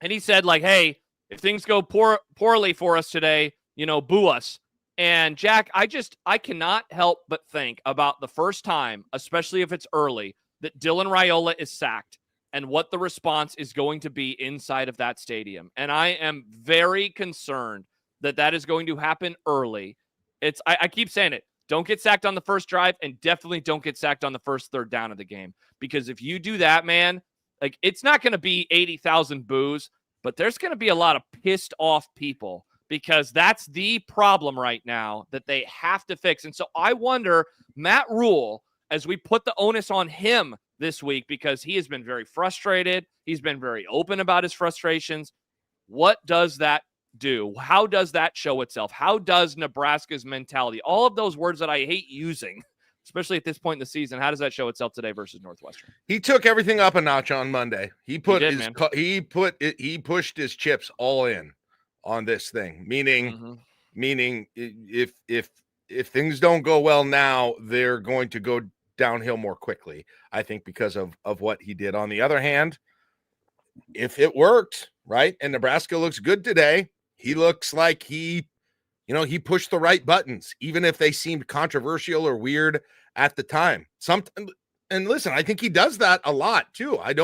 and he said, like, hey, if things go poorly for us today, boo us. And Jack, I cannot help but think about the first time, especially if it's early, that Dylan Raiola is sacked and what the response is going to be inside of that stadium. And I am very concerned that is going to happen early. I keep saying it. Don't get sacked on the first drive, and definitely don't get sacked on the first third down of the game. Because if you do that, man, like it's not going to be 80,000 boos, but there's going to be a lot of pissed off people. Because that's the problem right now that they have to fix. And so I wonder, Matt Rule, as we put the onus on him this week, because he has been very frustrated. He's been very open about his frustrations. What does that do? How does that show itself? How does Nebraska's mentality, all of those words that I hate using, especially at this point in the season, how does that show itself today versus Northwestern? He took everything up a notch on Monday. He pushed his chips all in on this thing, meaning if things don't go well now, they're going to go downhill more quickly, I think, because of what he did. On the other hand, if it worked, right, and Nebraska looks good today, he looks like he pushed the right buttons, even if they seemed controversial or weird at the time. And listen, I think he does that a lot too. I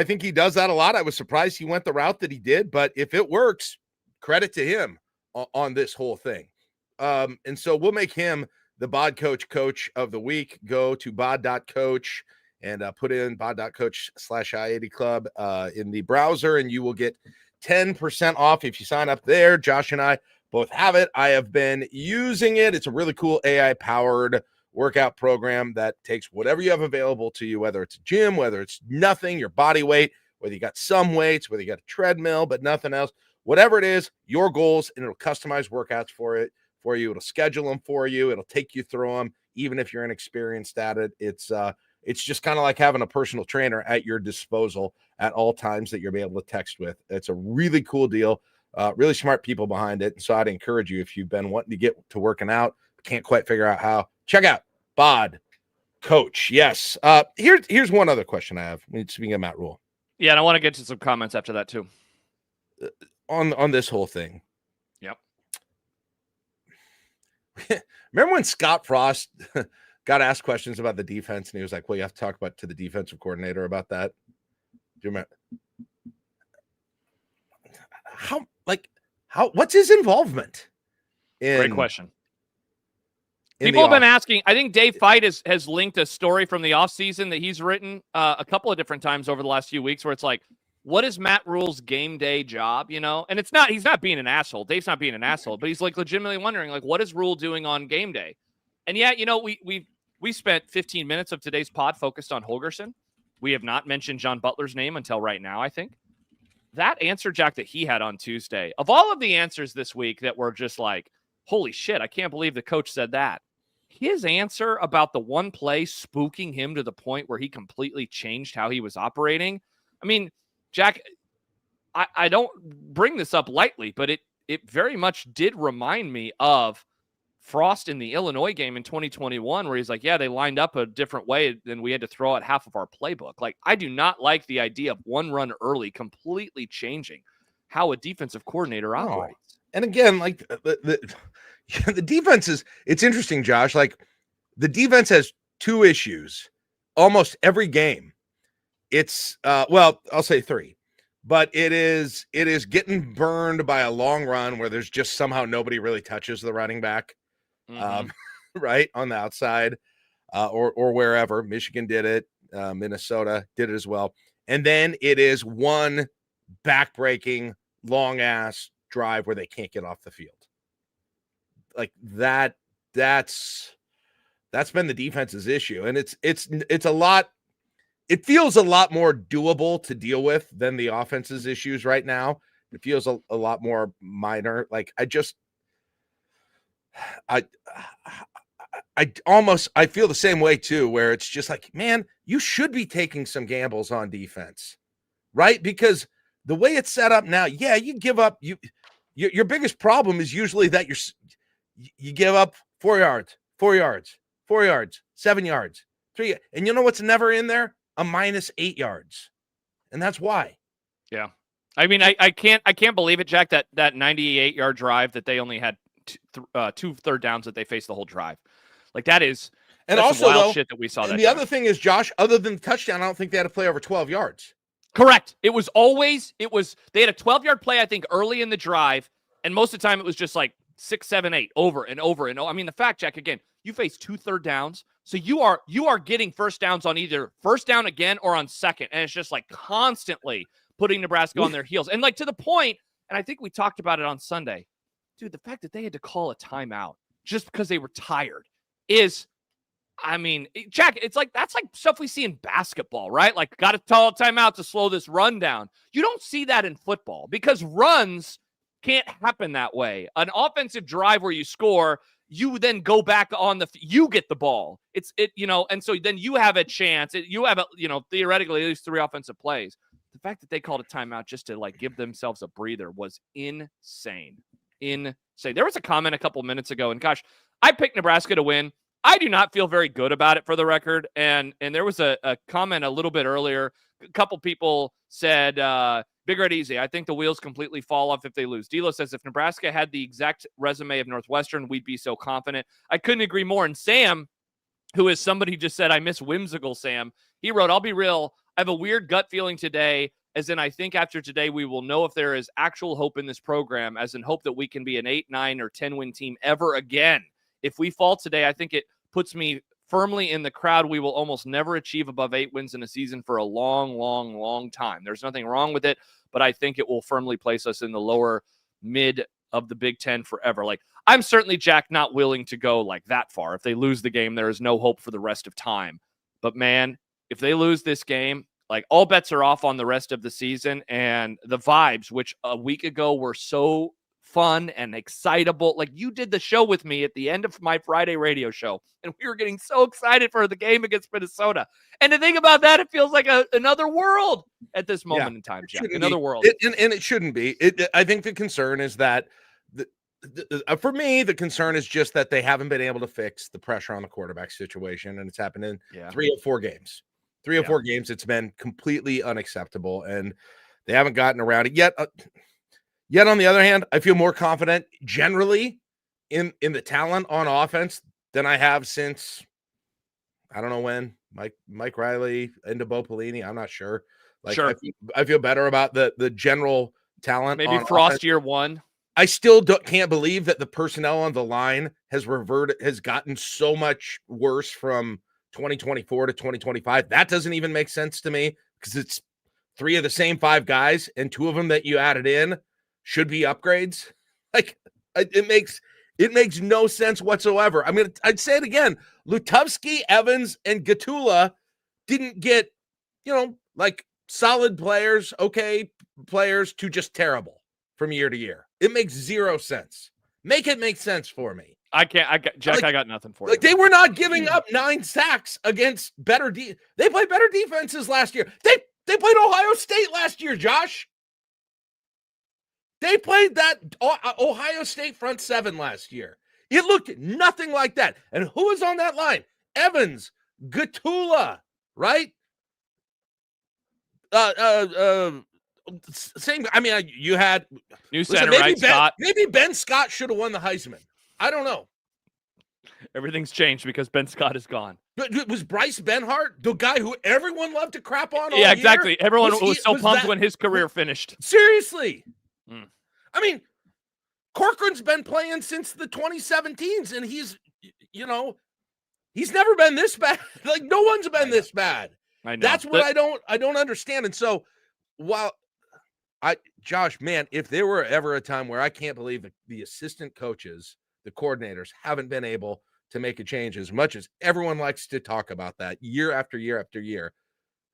think he does that a lot. I was surprised he went the route that he did, but if it works, credit to him on this whole thing. And so we'll make him the bod coach of the week. Go to bod.coach and put in bod.coach/I80 club in the browser, and you will get 10% off if you sign up there. Josh and I both have it. I have been using it. It's a really cool AI-powered workout program that takes whatever you have available to you, whether it's a gym, whether it's nothing, your body weight, whether you got some weights, whether you got a treadmill, but nothing else, whatever it is, your goals, and it'll customize workouts for you. It'll schedule them for you. It'll take you through them, even if you're inexperienced at it. It's just kind of like having a personal trainer at your disposal at all times that you'll be able to text with. It's a really cool deal. Really smart people behind it. And so I'd encourage you, if you've been wanting to get to working out, can't quite figure out how, check out Bod Coach. Yes. Here's one other question I have. Speaking of Matt Rule. Yeah, and I want to get to some comments after that too. On this whole thing. Yep. Remember when Scott Frost got asked questions about the defense, and he was like, well, you have to talk to the defensive coordinator about that. Do you remember? What's his involvement? Great question. People have been asking. I think Dave Feit has linked a story from the offseason that he's written a couple of different times over the last few weeks where it's like, what is Matt Rule's game day job, And it's not, he's not being an asshole. Dave's not being an asshole, but he's like legitimately wondering, like, what is Rule doing on game day? And yeah, we spent 15 minutes of today's pod focused on Holgorsen. We have not mentioned John Butler's name until right now, I think. That answer, Jack, that he had on Tuesday, of all of the answers this week that were just like, holy shit, I can't believe the coach said that. His answer about the one play spooking him to the point where he completely changed how he was operating. I mean, Jack, I don't bring this up lightly, but it very much did remind me of Frost in the Illinois game in 2021, where he's like, yeah, they lined up a different way than we had to throw out half of our playbook. Like, I do not like the idea of one run early completely changing how a defensive coordinator operates. And again, like the defense is, it's interesting, Josh. Like, the defense has two issues almost every game. It's well, I'll say three, but it is getting burned by a long run where there's just somehow nobody really touches the running back, right on the outside, or wherever. Michigan did it, Minnesota did it as well, and then it is one backbreaking long ass drive where they can't get off the field. Like that's been the defense's issue, and it's a lot. It feels a lot more doable to deal with than the offense's issues right now. It feels a lot more minor. Like I feel the same way too, where it's just like, man, you should be taking some gambles on defense, right? Because the way it's set up now, yeah, you give up. Your biggest problem is usually that you give up 4 yards, 4 yards, 4 yards, 7 yards, 3, and you know what's never in there? A -8 yards, and that's why. Yeah, I mean, I can't believe it, Jack. That 98-yard drive that they only had two third downs that they faced the whole drive, like that is, and also wild shit that we saw. And the other thing is, Josh, other than the touchdown, I don't think they had to play over 12 yards. Correct. They had a 12-yard play, I think, early in the drive, and most of the time it was just like 6, 7, 8 over and over and over. I mean, the fact, Jack, again, you face 2 third downs. So you are getting first downs on either first down again or on second. And it's just like constantly putting Nebraska on their heels. And like to the point, and I think we talked about it on Sunday, dude, the fact that they had to call a timeout just because they were tired is, I mean, Jack, it's like, that's like stuff we see in basketball, right? Like, got to call a timeout to slow this run down. You don't see that in football because runs can't happen that way. An offensive drive where you score, you then go back on you get the ball. And so then you have a chance. You have theoretically at least 3 offensive plays. The fact that they called a timeout just to like give themselves a breather was insane. There was a comment a couple minutes ago, and gosh, I picked Nebraska to win. I do not feel very good about it, for the record. And there was a comment a little bit earlier. A couple people said, Big Red Easy, I think the wheels completely fall off if they lose. D'Lo says, if Nebraska had the exact resume of Northwestern, we'd be so confident. I couldn't agree more. And Sam, who is somebody just said, I miss whimsical Sam. He wrote, I'll be real. I have a weird gut feeling today, as in I think after today we will know if there is actual hope in this program, as in hope that we can be an 8, 9, or 10-win team ever again. if we fall today, I think it puts me firmly in the crowd. We will almost never achieve above 8 wins in a season for a long, long, long time. There's nothing wrong with it, but I think it will firmly place us in the lower mid of the Big Ten forever. Like, I'm certainly, Jack, not willing to go like that far. If they lose the game, there is no hope for the rest of time. But man, if they lose this game, like, all bets are off on the rest of the season, and the vibes, which a week ago were so fun and excitable. Like, you did the show with me at the end of my Friday radio show, and we were getting so excited for the game against Minnesota. And to think about that, it feels like another world at this moment in time, Jack. Another world. And it shouldn't be. I think the concern is that, for me, the concern is just that they haven't been able to fix the pressure on the quarterback situation, and it's happened in 3 or 4 games. 3 or 4 games, it's been completely unacceptable, and they haven't gotten around it yet. Yet, on the other hand, I feel more confident generally in the talent on offense than I have since, I don't know when, Mike Riley into Bo Pelini. I'm not sure. Like, sure. I feel better about the general talent. Maybe Frost offense. Year 1. I still can't believe that the personnel on the line has gotten so much worse from 2024 to 2025. That doesn't even make sense to me, because it's 3 of the same 5 guys, and 2 of them that you added in should be upgrades. Like, it makes no sense whatsoever. I mean, I'd say it again. Lutovsky, Evans, and Gatula didn't get, like, solid players, okay players, to just terrible from year to year. It makes 0 sense. Make it make sense for me. I got nothing for you. They were not giving up 9 sacks against better they played better defenses last year. They played Ohio State last year, Josh. They played that Ohio State front 7 last year. It looked nothing like that. And who was on that line? Evans, Gatula, right? Same. I mean, you had new center, right? Scott. Maybe Ben Scott should have won the Heisman. I don't know. Everything's changed because Ben Scott is gone. But was Bryce Benhart the guy who everyone loved to crap on? Yeah, exactly. Everyone was so pumped when his career finished. Seriously. I mean, Corcoran's been playing since the 2017s, and he's never been this bad. Like, no one's been this bad. I know. That's what I don't understand. And so, while Josh, man, if there were ever a time where I can't believe that the assistant coaches, the coordinators, haven't been able to make a change, as much as everyone likes to talk about that year after year after year,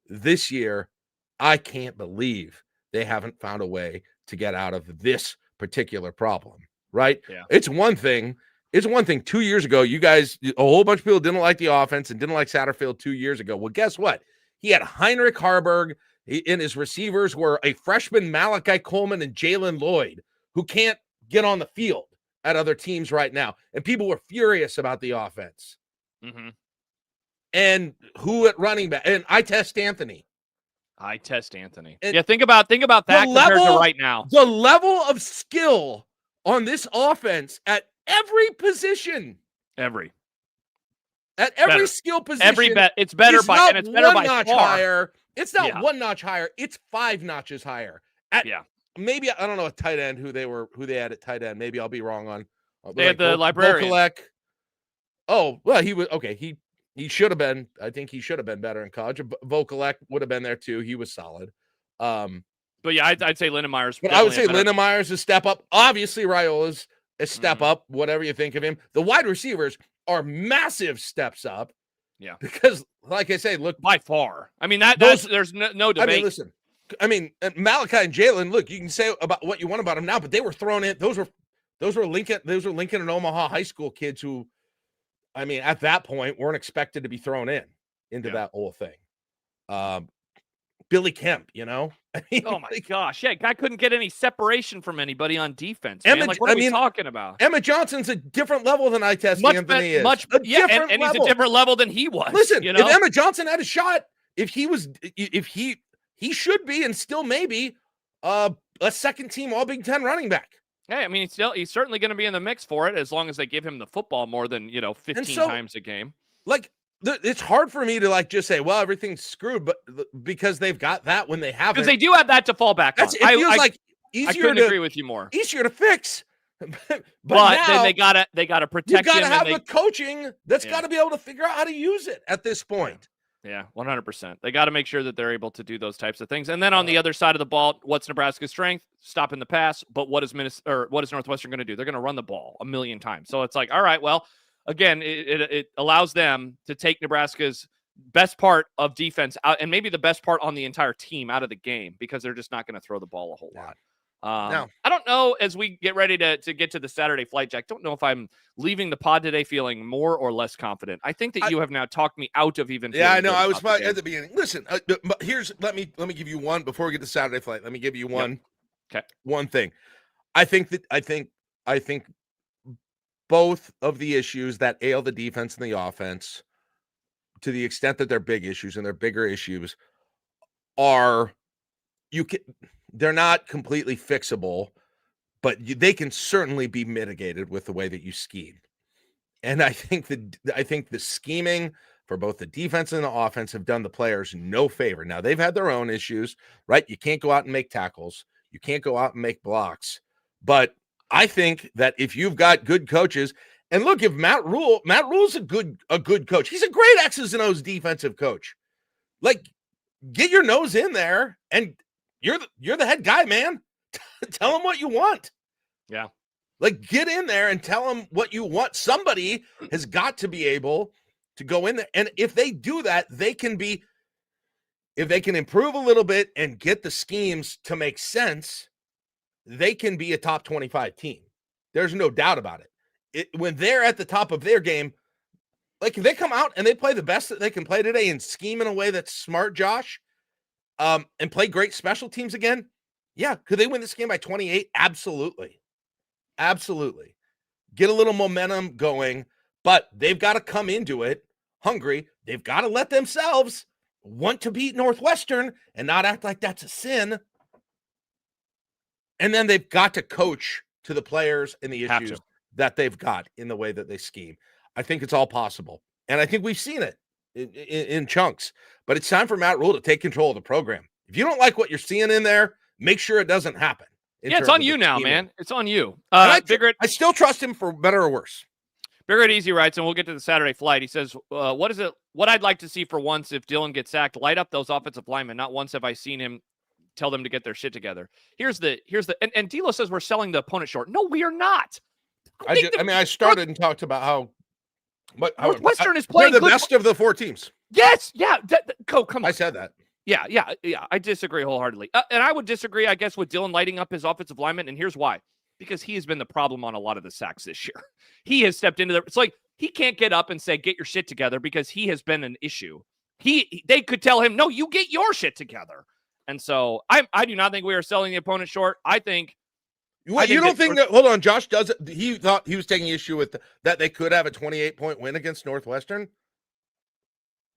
this year, I can't believe they haven't found a way to get out of this particular problem, right? Yeah. It's one thing 2 years ago, you guys, a whole bunch of people didn't like the offense and didn't like Satterfield 2 years ago. Well, guess what? He had Heinrich Harburg, and his receivers were a freshman Malachi Coleman and Jalen Lloyd, who can't get on the field at other teams right now. And people were furious about the offense. Mm-hmm. And who at running back? And I test Anthony. And think about that compared to right now. The level of skill on this offense at every position. At every skill position. It's better by notch far. Higher. It's not 1 notch higher. It's 5 notches higher. Maybe, I don't know, a tight end who they had at tight end. Maybe I'll be wrong on. They had the librarian. Vokalek. Oh, well, he was okay. He should have been. I think he should have been better in college. Vokalek would have been there too. He was solid. But yeah, I'd say Lindenmeyer's. But I would say Lindenmeyer's a step up. Obviously, Raiola's a step up. Whatever you think of him, the wide receivers are massive steps up. Yeah, because like I say, look, by far. I mean there's no debate. I mean, listen. I mean, Malachi and Jalen. Look, you can say about what you want about them now, but they were thrown in. Those were Lincoln and Omaha high school kids who, I mean, at that point, weren't expected to be thrown into that whole thing. Billy Kemp, I mean, oh my gosh, yeah, guy couldn't get any separation from anybody on defense. Man. What are we talking about? Emma Johnson's a different level than Anthony is. And he's a different level than he was. Listen, if Emma Johnson had a shot, if he should be and still maybe a second team All Big Ten running back. Hey, I mean, he's certainly going to be in the mix for it as long as they give him the football more than 15 times a game. Like, it's hard for me to just say, well, everything's screwed, but because they've got that when they haven't. Because they do have that to fall back on. It feels like easier I couldn't agree with you more. Easier to fix but now, then they gotta protect him. You gotta have the coaching that's got to be able to figure out how to use it at this point. Yeah, 100%. They got to make sure that they're able to do those types of things. And then on the other side of the ball, what's Nebraska's strength? Stopping the pass. But what is Northwestern going to do? They're going to run the ball 1,000,000 times. So it's like, all right, well, again, it allows them to take Nebraska's best part of defense out, and maybe the best part on the entire team out of the game, because they're just not going to throw the ball a whole lot. I don't know, as we get ready to get to the Saturday flight, Jack, don't know if I'm leaving the pod today feeling more or less confident. I think that you have now talked me out of even feeling I know. I was probably at the beginning. Listen, let me give you one before we get to Saturday flight. Let me give you one. Okay. One thing. I think both of the issues that ail the defense and the offense, to the extent that they're big issues and they're bigger issues, they're not completely fixable, but they can certainly be mitigated with the way that you scheme. And I think the scheming for both the defense and the offense have done the players no favor. Now, they've had their own issues, right? You can't go out and make tackles. You can't go out and make blocks. But I think that if you've got good coaches, and look, if Matt Rule's a good coach. He's a great X's and O's defensive coach. Like, get your nose in there, and you're the head guy, man. Tell him what you want. Yeah. Like, get in there and tell them what you want. Somebody has got to be able to go in there. And if they do that, if they can improve a little bit and get the schemes to make sense, they can be a top 25 team. There's no doubt about it. When they're at the top of their game, like, if they come out and they play the best that they can play today and scheme in a way that's smart, Josh, and play great special teams again, yeah, could they win this game by 28? Absolutely. Absolutely. Get a little momentum going, but they've got to come into it hungry. They've got to let themselves want to beat Northwestern and not act like that's a sin. And then they've got to coach to the players and the issues that they've got in the way that they scheme. I think it's all possible. And I think we've seen it in chunks. But it's time for Matt Rule to take control of the program. If you don't like what you're seeing in there, make sure it doesn't happen. Yeah, it's on you now, man. It's on you. I still trust him for better or worse. Bigger and Easy writes, and we'll get to the Saturday flight. He says, what I'd like to see for once if Dylan gets sacked, light up those offensive linemen. Not once have I seen him tell them to get their shit together. And D'Lo says we're selling the opponent short. No, we are not. I started and talked about how Northwestern is playing the best of the four teams. Yes. Yeah. Come on. I said that. Yeah. I disagree wholeheartedly. And I would disagree, I guess, with Dylan lighting up his offensive lineman. And here's why. Because he has been the problem on a lot of the sacks this year. He has stepped into it's like he can't get up and say, get your shit together, because he has been an issue. They could tell him, no, you get your shit together. And so I do not think we are selling the opponent short. I think. You don't think that, hold on, Josh he thought he was taking issue with that they could have a 28-point win against Northwestern?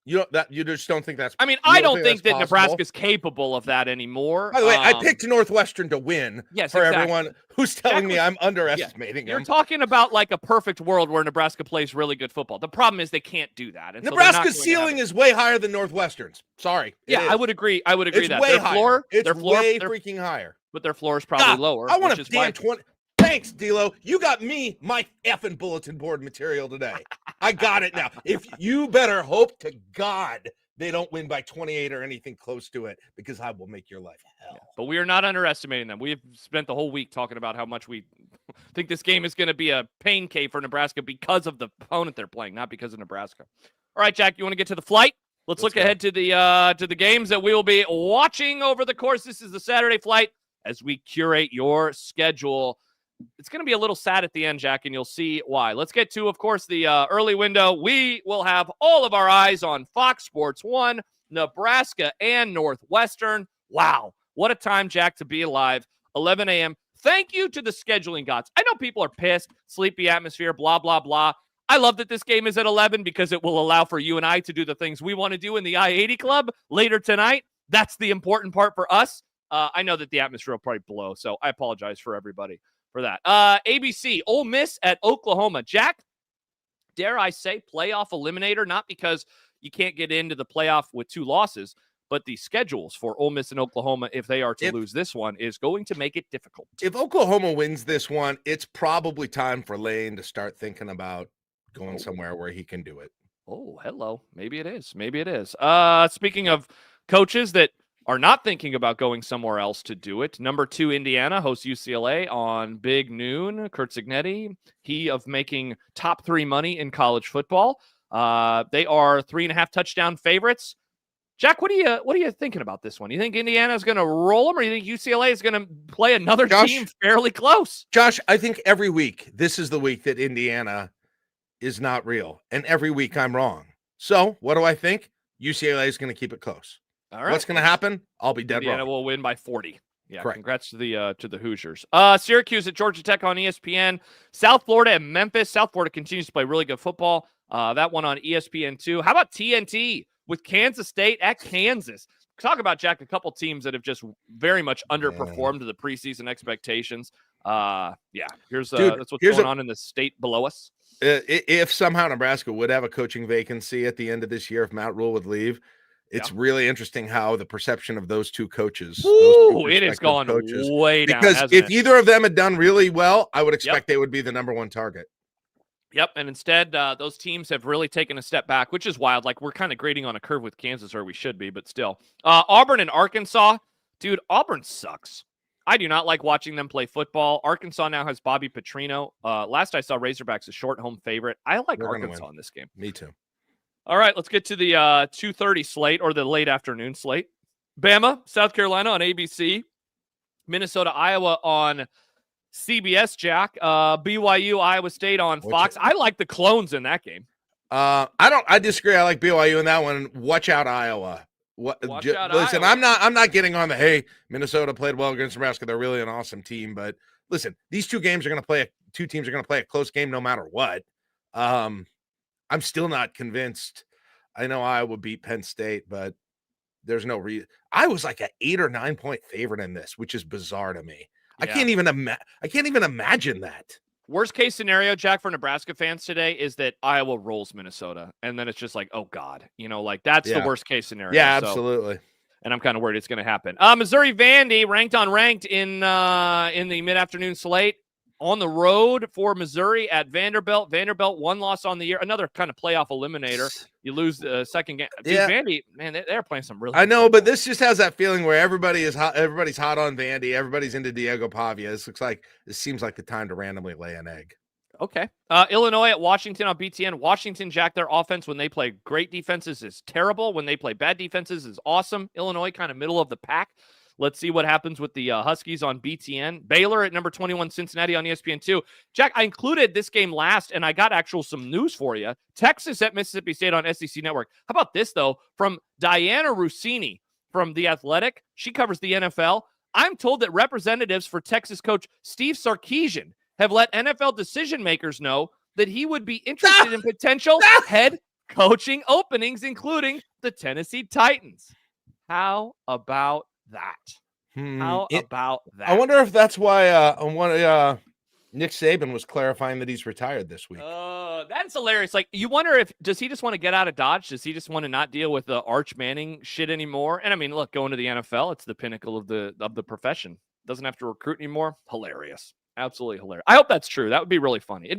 You just don't think that's. I mean, I don't think that Nebraska's capable of that anymore. By the way, I picked Northwestern to win. Yes, for exactly. Everyone who's telling me I'm underestimating them. You're talking about like a perfect world where Nebraska plays really good football. The problem is they can't do that. And Nebraska's ceiling is way higher than Northwestern's. Sorry. Yeah, I would agree. It's that way higher. It's way freaking higher. But their floor is probably lower. I want a damn 20. Thanks, D'Lo. You got me my effing bulletin board material today. I got it now. If you better hope to God they don't win by 28 or anything close to it, because I will make your life hell. Yeah, but we are not underestimating them. We've spent the whole week talking about how much we think this game is going to be a pain cave for Nebraska because of the opponent they're playing, not because of Nebraska. All right, Jack, you want to get to the flight? Let's look ahead to the games that we will be watching over the course. This is the Saturday flight as we curate your schedule. It's going to be a little sad at the end, Jack, and you'll see why. Let's get to, of course, the early window. We will have all of our eyes on Fox Sports 1, Nebraska, and Northwestern. Wow, what a time, Jack, to be alive. 11 a.m. Thank you to the scheduling gods. I know people are pissed, sleepy atmosphere, blah, blah, blah. I love that this game is at 11 because it will allow for you and I to do the things we want to do in the I-80 Club later tonight. That's the important part for us. I know that the atmosphere will probably blow, so I apologize for everybody for that. ABC, Ole Miss at Oklahoma. Jack, dare I say playoff eliminator, not because you can't get into the playoff with 2 losses, but the schedules for Ole Miss and Oklahoma, if they are to lose this one, is going to make it difficult. If Oklahoma wins this one, it's probably time for Lane to start thinking about going somewhere where he can do it. Oh, hello. Maybe it is. Maybe it is. Speaking of coaches that are not thinking about going somewhere else to do it, number 2 Indiana hosts UCLA on Big Noon. Kurt Cignetti, he of making top 3 money in college football. They are 3.5 touchdown favorites. Jack, what are you thinking about this one? You think Indiana is going to roll them, or you think UCLA is going to play another team fairly close? Josh, I think every week this is the week that Indiana is not real, and every week I'm wrong. So what do I think? UCLA is going to keep it close. All right. What's going to happen? I'll be dead wrong. Indiana will win by 40. Yeah, correct. Congrats to the Hoosiers. Syracuse at Georgia Tech on ESPN. South Florida and Memphis. South Florida continues to play really good football. That one on ESPN2. How about TNT with Kansas State at Kansas? Talk about, Jack, a couple teams that have just very much underperformed to the preseason expectations. Here's that's what's going on in the state below us. If somehow Nebraska would have a coaching vacancy at the end of this year, if Matt Rule would leave, it's really interesting how the perception of those two coaches. It has gone way down. Because if either of them had done really well, I would expect they would be the number 1 target. Yep, and instead, those teams have really taken a step back, which is wild. Like, we're kind of grading on a curve with Kansas, or we should be, but still. Auburn and Arkansas. Dude, Auburn sucks. I do not like watching them play football. Arkansas now has Bobby Petrino. Last I saw, Razorbacks a short home favorite. I like Arkansas in this game. Me too. All right, let's get to the 2:30 slate, or the late afternoon slate. Bama, South Carolina on ABC. Minnesota, Iowa on CBS, Jack. BYU, Iowa State on Fox. I like the clones in that game. I disagree. I like BYU in that one. Watch out, Iowa. Listen, Iowa. I'm not getting on the, hey, Minnesota played well against Nebraska. They're really an awesome team. But listen, these two teams are going to play a close game no matter what. I'm still not convinced. I know Iowa beat Penn State, but there's no reason. I was like an 8 or 9 point favorite in this, which is bizarre to me. Yeah. I can't even imagine that. Worst case scenario, Jack, for Nebraska fans today is that Iowa rolls Minnesota, and then it's just like, oh God, that's the worst case scenario. Yeah, absolutely. And I'm kind of worried it's going to happen. Missouri Vandy ranked in the mid-afternoon slate. On the road for Missouri at Vanderbilt. Vanderbilt, 1 loss on the year. Another kind of playoff eliminator. You lose the second game. Dude, Vandy, man, they're playing some really. I know, but this just has that feeling where everybody's hot on Vandy. Everybody's into Diego Pavia. This seems like the time to randomly lay an egg. Okay. Illinois at Washington on BTN. Washington, Jack, their offense when they play great defenses is terrible. When they play bad defenses is awesome. Illinois kind of middle of the pack. Let's see what happens with the Huskies on BTN. Baylor at number 21, Cincinnati on ESPN2. Jack, I included this game last, and I got some news for you. Texas at Mississippi State on SEC Network. How about this, though, from Diana Rossini from The Athletic? She covers the NFL. I'm told that representatives for Texas coach Steve Sarkisian have let NFL decision makers know that he would be interested in potential head coaching openings, including the Tennessee Titans. How about that? How about that? I wonder if that's why Nick Saban was clarifying that he's retired this week. That's hilarious. Like, you wonder does he just want to get out of Dodge? Does he just want to not deal with the Arch Manning shit anymore? And I mean, look, going to the NFL, it's the pinnacle of the profession. Doesn't have to recruit anymore. Hilarious. Absolutely hilarious. I hope that's true. That would be really funny.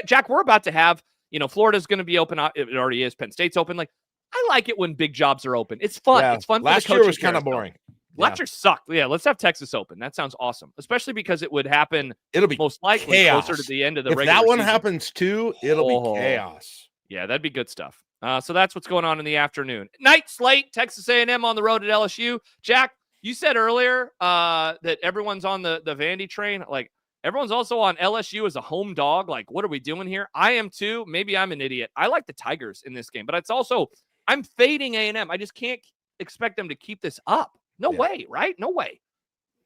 Jack, we're about to have, Florida's going to be open. It already is. Penn State's open. Like, I like it when big jobs are open. It's fun. Yeah. It's fun. Last year was kind of boring. Last year sucked. Yeah, let's have Texas open. That sounds awesome, especially because it would happen. It'll be most likely chaos. Closer to the end of the regular season. If that one happens too, it'll be chaos. Yeah, that'd be good stuff. So that's what's going on in the afternoon. Night slate, Texas A&M on the road at LSU. Jack, you said earlier that everyone's on the Vandy train. Like, everyone's also on LSU as a home dog. Like, what are we doing here? I am too. Maybe I'm an idiot. I like the Tigers in this game, but it's also, I'm fading A&M. I just can't expect them to keep this up. No way, right? No way.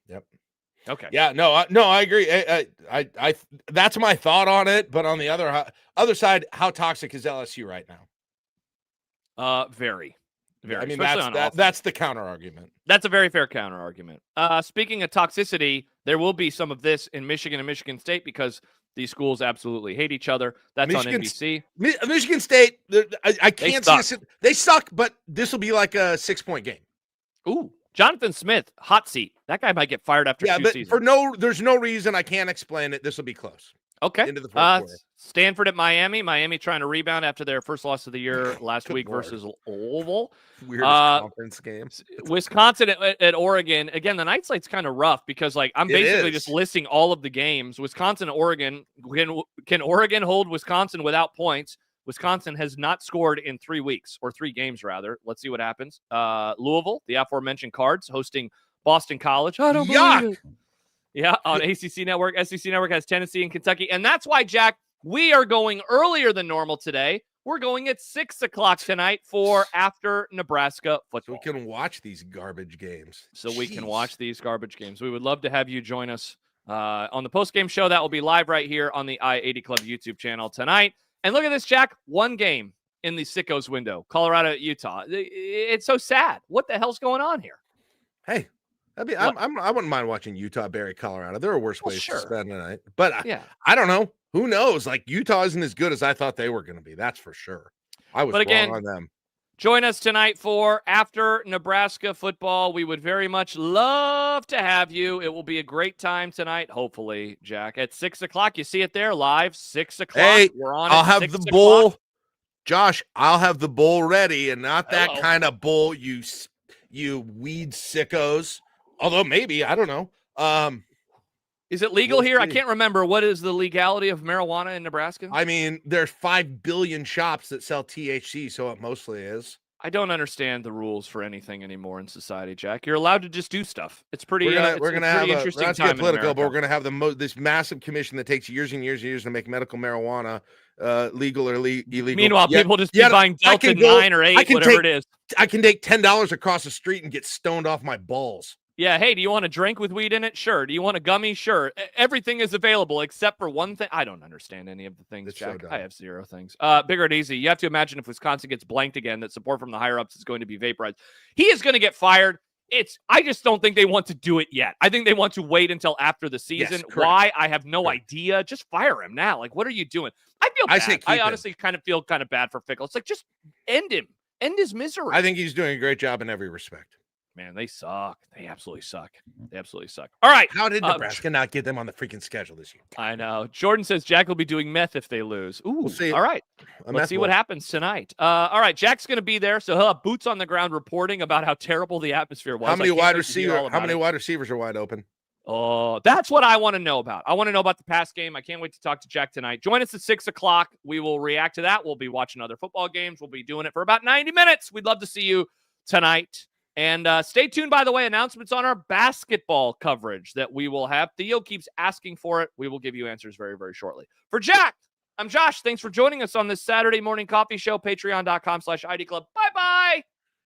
Yep. Okay. Yeah. No. I agree. I that's my thought on it. But on the other side, how toxic is LSU right now? Very. I mean, that's the counter argument. That's a very fair counter argument. Speaking of toxicity, there will be some of this in Michigan and Michigan State because these schools absolutely hate each other. That's on NBC. Michigan State, I can't see this. They suck, but this will be like a 6-point game. Ooh, Jonathan Smith, hot seat. That guy might get fired after 2 seasons. There's no reason. I can't explain it. This will be close. Okay. Into the fourth quarter. Stanford at Miami. Miami trying to rebound after their first loss of the year last week versus Louisville. Weirdest conference game. Wisconsin at Oregon. Again, the night slate's kind of rough because, like, I'm basically just listing all of the games. Wisconsin, Oregon. Can Oregon hold Wisconsin without points? Wisconsin has not scored in 3 weeks, or 3 games, rather. Let's see what happens. Louisville, the aforementioned Cards, hosting Boston College. I don't believe it. Yeah, on ACC Network. SEC Network has Tennessee and Kentucky. And that's why, Jack, we are going earlier than normal today. We're going at 6 o'clock tonight for after Nebraska football. So we can watch these garbage games. We can watch these garbage games. We would love to have you join us on the postgame show. That will be live right here on the I-80 Club YouTube channel tonight. And look at this, Jack. 1 game in the sickos window. Colorado at Utah. It's so sad. What the hell's going on here? Hey. I wouldn't mind watching Utah bury Colorado. There are worse ways to spend the night. But I don't know. Who knows? Like, Utah isn't as good as I thought they were going to be. That's for sure. I was wrong on them. Join us tonight for After Nebraska Football. We would very much love to have you. It will be a great time tonight, hopefully, Jack. At 6 o'clock. You see it there live, 6 o'clock. Hey, I'll have the bowl. Josh, I'll have the bowl ready, and not that kind of bowl, you weed sickos. Although maybe, I don't know. Is it legal here? I can't remember. What is the legality of marijuana in Nebraska? I mean, there's 5 billion shops that sell THC, so it mostly is. I don't understand the rules for anything anymore in society, Jack. You're allowed to just do stuff. It's pretty. We're gonna have interesting. Let's get political, but we're gonna have this massive commission that takes years and years and years to make medical marijuana legal or illegal. Meanwhile, people just be buying Delta 9 or 8, whatever it is. I can take $10 across the street and get stoned off my balls. Yeah, hey, do you want a drink with weed in it? Sure. Do you want a gummy? Sure. Everything is available except for one thing. I don't understand any of the things, Jack. I have 0 things. Bigger and easy. You have to imagine if Wisconsin gets blanked again, that support from the higher-ups is going to be vaporized. He is going to get fired. I just don't think they want to do it yet. I think they want to wait until after the season. Yes, why? I have no idea. Just fire him now. Like, what are you doing? I feel bad. I honestly kind of feel kind of bad for Fickle. It's like, just end him. End his misery. I think he's doing a great job in every respect. Man, they suck. They absolutely suck. All right. How did Nebraska not get them on the freaking schedule this year? I know. Jordan says Jack will be doing meth if they lose. Ooh, we'll see. All right. Let's see what happens tonight. All right. Jack's going to be there, so he'll have boots on the ground reporting about how terrible the atmosphere was. How many wide receivers are wide open? Oh, that's what I want to know about. I want to know about the pass game. I can't wait to talk to Jack tonight. Join us at 6 o'clock. We will react to that. We'll be watching other football games. We'll be doing it for about 90 minutes. We'd love to see you tonight. And stay tuned, by the way, announcements on our basketball coverage that we will have. Theo keeps asking for it. We will give you answers very, very shortly. For Jack, I'm Josh. Thanks for joining us on this Saturday morning coffee show, patreon.com/ID Club. Bye-bye.